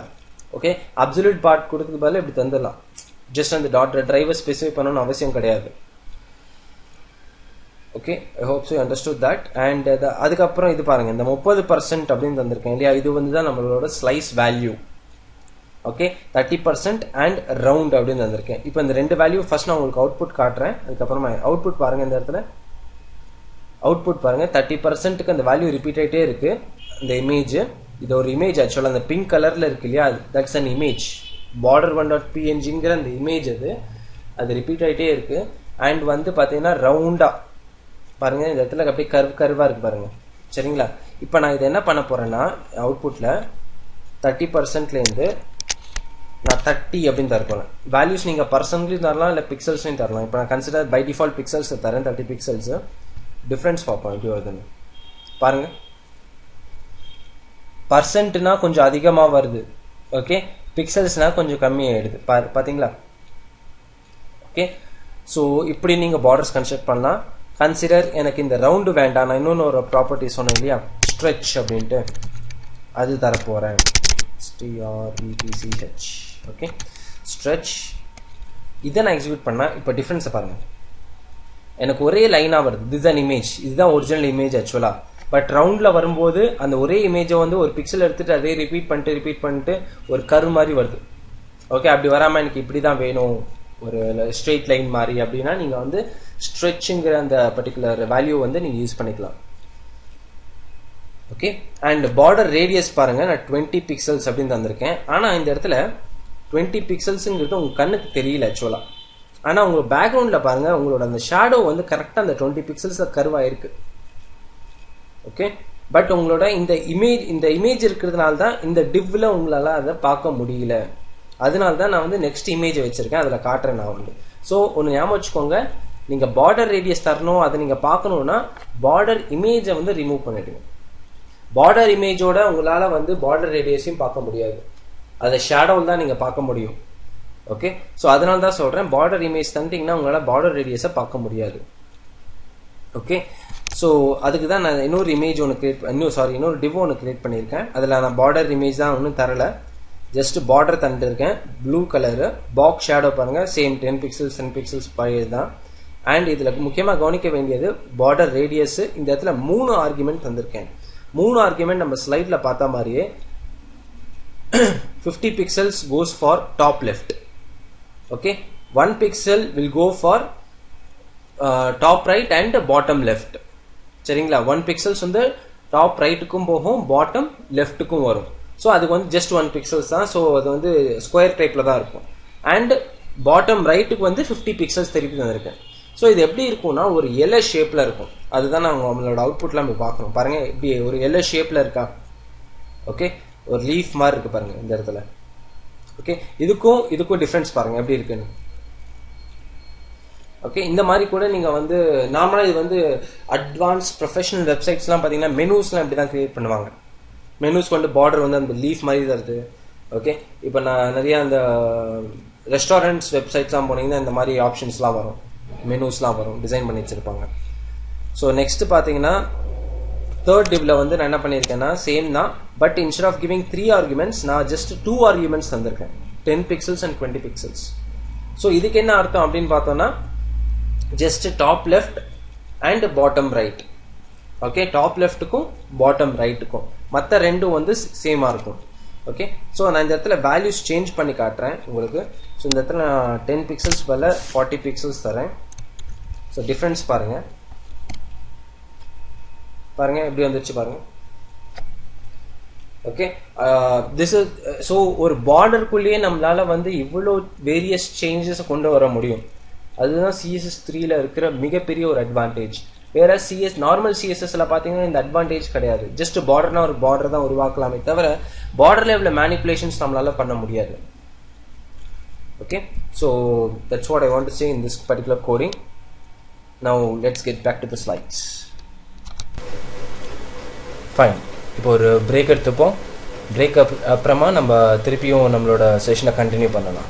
ஓகே, அப்சல்யூட் பார்ட் கொடுத்ததுக்கு பதில் இப்படி தந்துடலாம். ஜஸ்ட் அந்த டிரைவை ஸ்பெசிஃபை பண்ணணும்னு அவசியம் கிடையாது. Okay, I hope so understood that. And அதுக்கப்புறம் இது பாருங்க, இந்த 30% அப்படின்னு தந்திருக்கேன் இல்லையா, இது வந்து தான் நம்மளோட slice value. Okay, 30% and round அப்படின்னு தந்திருக்கேன். இப்போ இந்த ரெண்டு வேல்யூ ஃபர்ஸ்ட் நான் உங்களுக்கு அவுட்புட் காட்டுறேன். அதுக்கப்புறமா அவுட்புட் பாருங்க. இந்த இடத்துல அவுட்புட் பாருங்க, 30%க்கு அந்த வேல்யூ ரிப்பீட் ஆகிட்டே இருக்கு. இந்த இமேஜ், இது ஒரு இமேஜ் ஆக்சுவலாக அந்த பிங்க் கலர்ல இருக்கு இல்லையா, தட்ஸ் அன் இமேஜ். border1.pngங்கிற அந்த இமேஜ் அது ரிப்பீட் ஆகிட்டே இருக்கு. அண்ட் வந்து பார்த்தீங்கன்னா ரவுண்டா பாருங்க, இந்த இடத்துல அப்படியே கர்வா இருக்கு பாருங்க. சரிங்களா, இப்போ நான் இதை என்ன பண்ண போறேன்னா அவுட்புட்ல 30%லேருந்து நான் 30 அப்படின்னு தரப்போறேன். வேல்யூஸ் நீங்க பர்சன்ட்லையும் தரலாம், இல்லை பிக்சல்ஸ்லையும் தரலாம். இப்போ நான் கன்சிடர் பை டிஃபால்ட் பிக்சல்ஸ் தரேன், 30 பிக்சல்ஸ். டிஃபரன்ஸ் பார்ப்போம் எப்படி வருதுன்னு பாருங்க. பர்சன்ட்னா கொஞ்சம் அதிகமா வருது, ஓகே, பிக்சல்ஸ்னா கொஞ்சம் கம்மியாயிடுது. பாத்தீங்களா? ஓகே, ஸோ இப்படி நீங்க பார்டர்ஸ் கன்ஸ்ட்ரக்ட் பண்ணலாம். கன்சிடர் எனக்கு இந்த ரவுண்டு வேண்டாம், நான் இன்னொன்று ஒரு ப்ராப்பர்ட்டி சொன்னேன் இல்லையா, ஸ்ட்ரெச் அப்படின்ட்டு, அது தரப்போறேன். STRETCH. Okay, stretch. இதை நான் எக்ஸிக்யூட் பண்ணா இப்போ டிஃபரன்ஸை பாருங்க. எனக்கு ஒரே லைனா வருது, திஸ் அன் இமேஜ், இதுதான் ஒரிஜினல் இமேஜ் ஆக்சுவலா. பட் ரவுண்ட்ல வரும்போது அந்த ஒரே இமேஜை வந்து ஒரு பிக்சல் எடுத்துட்டு அதே ரிப்பீட் பண்ணிட்டு ஒரு கர்வ் மாதிரி வருது. ஓகே, அப்படி வராம எனக்கு இப்படிதான் வேணும், ஒரு ஸ்ட்ரெயிட் லைன் மாதிரி அப்படின்னா நீங்க வந்து ஸ்ட்ரெச்ங்கிற அந்த பர்டிகுலர் வேல்யூ வந்து நீங்க யூஸ் பண்ணிக்கலாம். ஓகே, அண்ட் பார்டர் ரேடியஸ் பாருங்க, நான் 20 பிக்சல்ஸ் அப்படின்னு தந்திருக்கேன். ஆனா இந்த இடத்துல 20 பிக்சல்ஸ்ங்கிறது உங்க கண்ணுக்கு தெரியல ஆக்சுவலா. ஆனா உங்க பேக்ரவுண்ட்ல பாருங்க, உங்களோட அந்த ஷேடோ வந்து கரெக்டா அந்த 20 பிக்சல்ஸ் கர்வ் ஆயிருக்கு. ஓகே, பட் உங்களோட இந்த இமேஜ் இருக்கிறதுனால தான் இந்த டிவ்ல உங்களால அதை பார்க்க முடியல. அதனால தான் நான் வந்து நெக்ஸ்ட் இமேஜ் வச்சிருக்கேன், அதில் காட்டுறேன் நான் வந்து. ஸோ ஒன்று ஞாபகம் வச்சுக்கோங்க, நீங்க பார்டர் ரேடியஸ் தரணும், அதை நீங்க பார்க்கணும்னா பார்டர் இமேஜை வந்து ரிமூவ் பண்ணிடுங்க. பார்டர் இமேஜோட உங்களால வந்து பார்டர் ரேடியஸையும் பார்க்க முடியாது, அதை ஷேடோவில் தான் நீங்க பார்க்க முடியும். ஓகே, ஸோ அதனால தான் சொல்றேன், பார்டர் இமேஜ் தந்தீங்கன்னா உங்களால பார்டர் ரேடியஸை பார்க்க முடியாது. ஓகே, ஸோ அதுக்கு தான் நான் இன்னொரு இமேஜ் ஒன்று இன்னொரு டிவ் ஒன்று கிரியேட் பண்ணியிருக்கேன். அதில் நான் பார்டர் இமேஜ் தான் ஒன்றும் தரல, ஜஸ்ட் பார்டர் தந்துருக்கேன். ப்ளூ கலரு பாக்ஸ் ஷேடோ பாருங்க, சேம் 10 பிக்சல்ஸ் 10 பிக்சல்ஸ் பழையது தான். அண்ட் இதில் முக்கியமாக கவனிக்க வேண்டியது பார்டர் ரேடியஸ். இந்த இடத்துல 3 ஆர்குமெண்ட் தந்திருக்கேன். 3 ஆர்குமெண்ட் நம்ம ஸ்லைட்ல பார்த்த மாதிரியே 50 pixels goes for top left. Okay, 1 pixel will go for top right and bottom left. சரிங்களா, 1 பிக்சல்ஸ் வந்து டாப் ரைட்டுக்கும் போகும், பாட்டம் லெஃப்ட்டுக்கும் வரும். ஸோ அதுக்கு வந்து ஜஸ்ட் 1 பிக்சல்ஸ் தான். ஸோ அது வந்து ஸ்கொயர் டைப்ல தான் இருக்கும். அண்ட் பாட்டம் ரைட்டுக்கு வந்து 50 பிக்சல்ஸ் திருப்பி தந்திருக்கேன். ஸோ இது எப்படி இருக்கும்னா ஒரு எல்எஸ் ஷேப்ல இருக்கும். அதுதான் நாங்கள் நம்மளோட அவுட்புட்ல நம்ம பார்க்கணும். பாருங்க, இப்படி ஒரு எல்எஸ் ஷேப்ல இருக்கா. ஓகே, ஒரு லீஃப் மாதிரி இருக்கு பாருங்க இந்த இடத்துல. ஓகே, இதுக்கும் டிஃபரன்ஸ் பாருங்க எப்படி இருக்குன்னு. ஓகே, இந்த மாதிரி கூட நீங்க வந்து நார்மலா இது வந்து அட்வான்ஸ் ப்ரொஃபஷனல் வெப்சைட்ஸ்லாம் பாத்தீங்கன்னா மெனூஸ்லாம் இப்படி தான் கிரியேட் பண்ணுவாங்க. மெனூஸ்க்கு வந்து பார்டர் வந்து அந்த லீஃப் மாதிரி தருது. ஓகே, இப்போ நான் நிறைய அந்த ரெஸ்டாரண்ட்ஸ் வெப்சைட்ஸ்லாம் போனீங்கன்னா இந்த மாதிரி ஆப்ஷன்ஸ்லாம் வரும், மெனூஸ்லாம் வரும், டிசைன் பண்ணி வச்சிருப்பாங்க. ஸோ நெக்ஸ்ட் பார்த்தீங்கன்னா தேர்ட் டிவ்ல வந்து நான் என்ன பண்ணியிருக்கேன்னா சேம் தான், but instead of giving 3 arguments நான் ஜஸ்ட் 2 ஆர்குமெண்ட்ஸ் தந்திருக்கேன், 10 பிக்சல்ஸ் அண்ட் 20 பிக்சல்ஸ். ஸோ இதுக்கு என்ன அர்த்தம் அப்படின்னு பார்த்தோம்னா just top left and bottom right. Okay, top லெஃப்ட்டுக்கும் பாட்டம் ரைட்டுக்கும், மற்ற ரெண்டும் வந்து சேமா இருக்கும். ஓகே, ஸோ நான் இந்த இடத்துல வேல்யூஸ் சேஞ்ச் பண்ணி காட்டுறேன் உங்களுக்கு. ஸோ இந்த இடத்துல நான் 10 பிக்சல்ஸ் பதில் 40 பிக்சல்ஸ் தரேன். ஸோ டிஃப்ரென்ஸ் பாருங்க, பாருங்க எப்படி வந்துருச்சு பாருங்க. ஓகே, திஸ் இஸ் ஸோ ஒரு பார்டருக்குள்ளேயே நம்மளால வந்து இவ்வளோ வேரியஸ் சேஞ்சஸ் கொண்டு வர முடியும். அதுதான் CSS3ல இருக்கிற மிகப்பெரிய ஒரு அட்வான்டேஜ். வேற நார்மல் சிஎஸ்எஸ்ல பார்த்தீங்கன்னா இந்த அட்வான்டேஜ் கிடையாது. ஜஸ்ட் பார்டர்னா ஒரு பார்டர் தான் உருவாக்கலாமே தவிர பார்டர் லெவலில் மேனிப்புலேஷன்ஸ் நம்மளால பண்ண முடியாது. Okay, so that's what I want to say in this particular coding. Now let's get back to the slides. Fine, இப்போ ஒரு பிரேக் எடுத்துப்போம். பிரேக் அப்புறமா நம்ம திருப்பியும் நம்மளோட செஷனை கண்டினியூ பண்ணலாம்.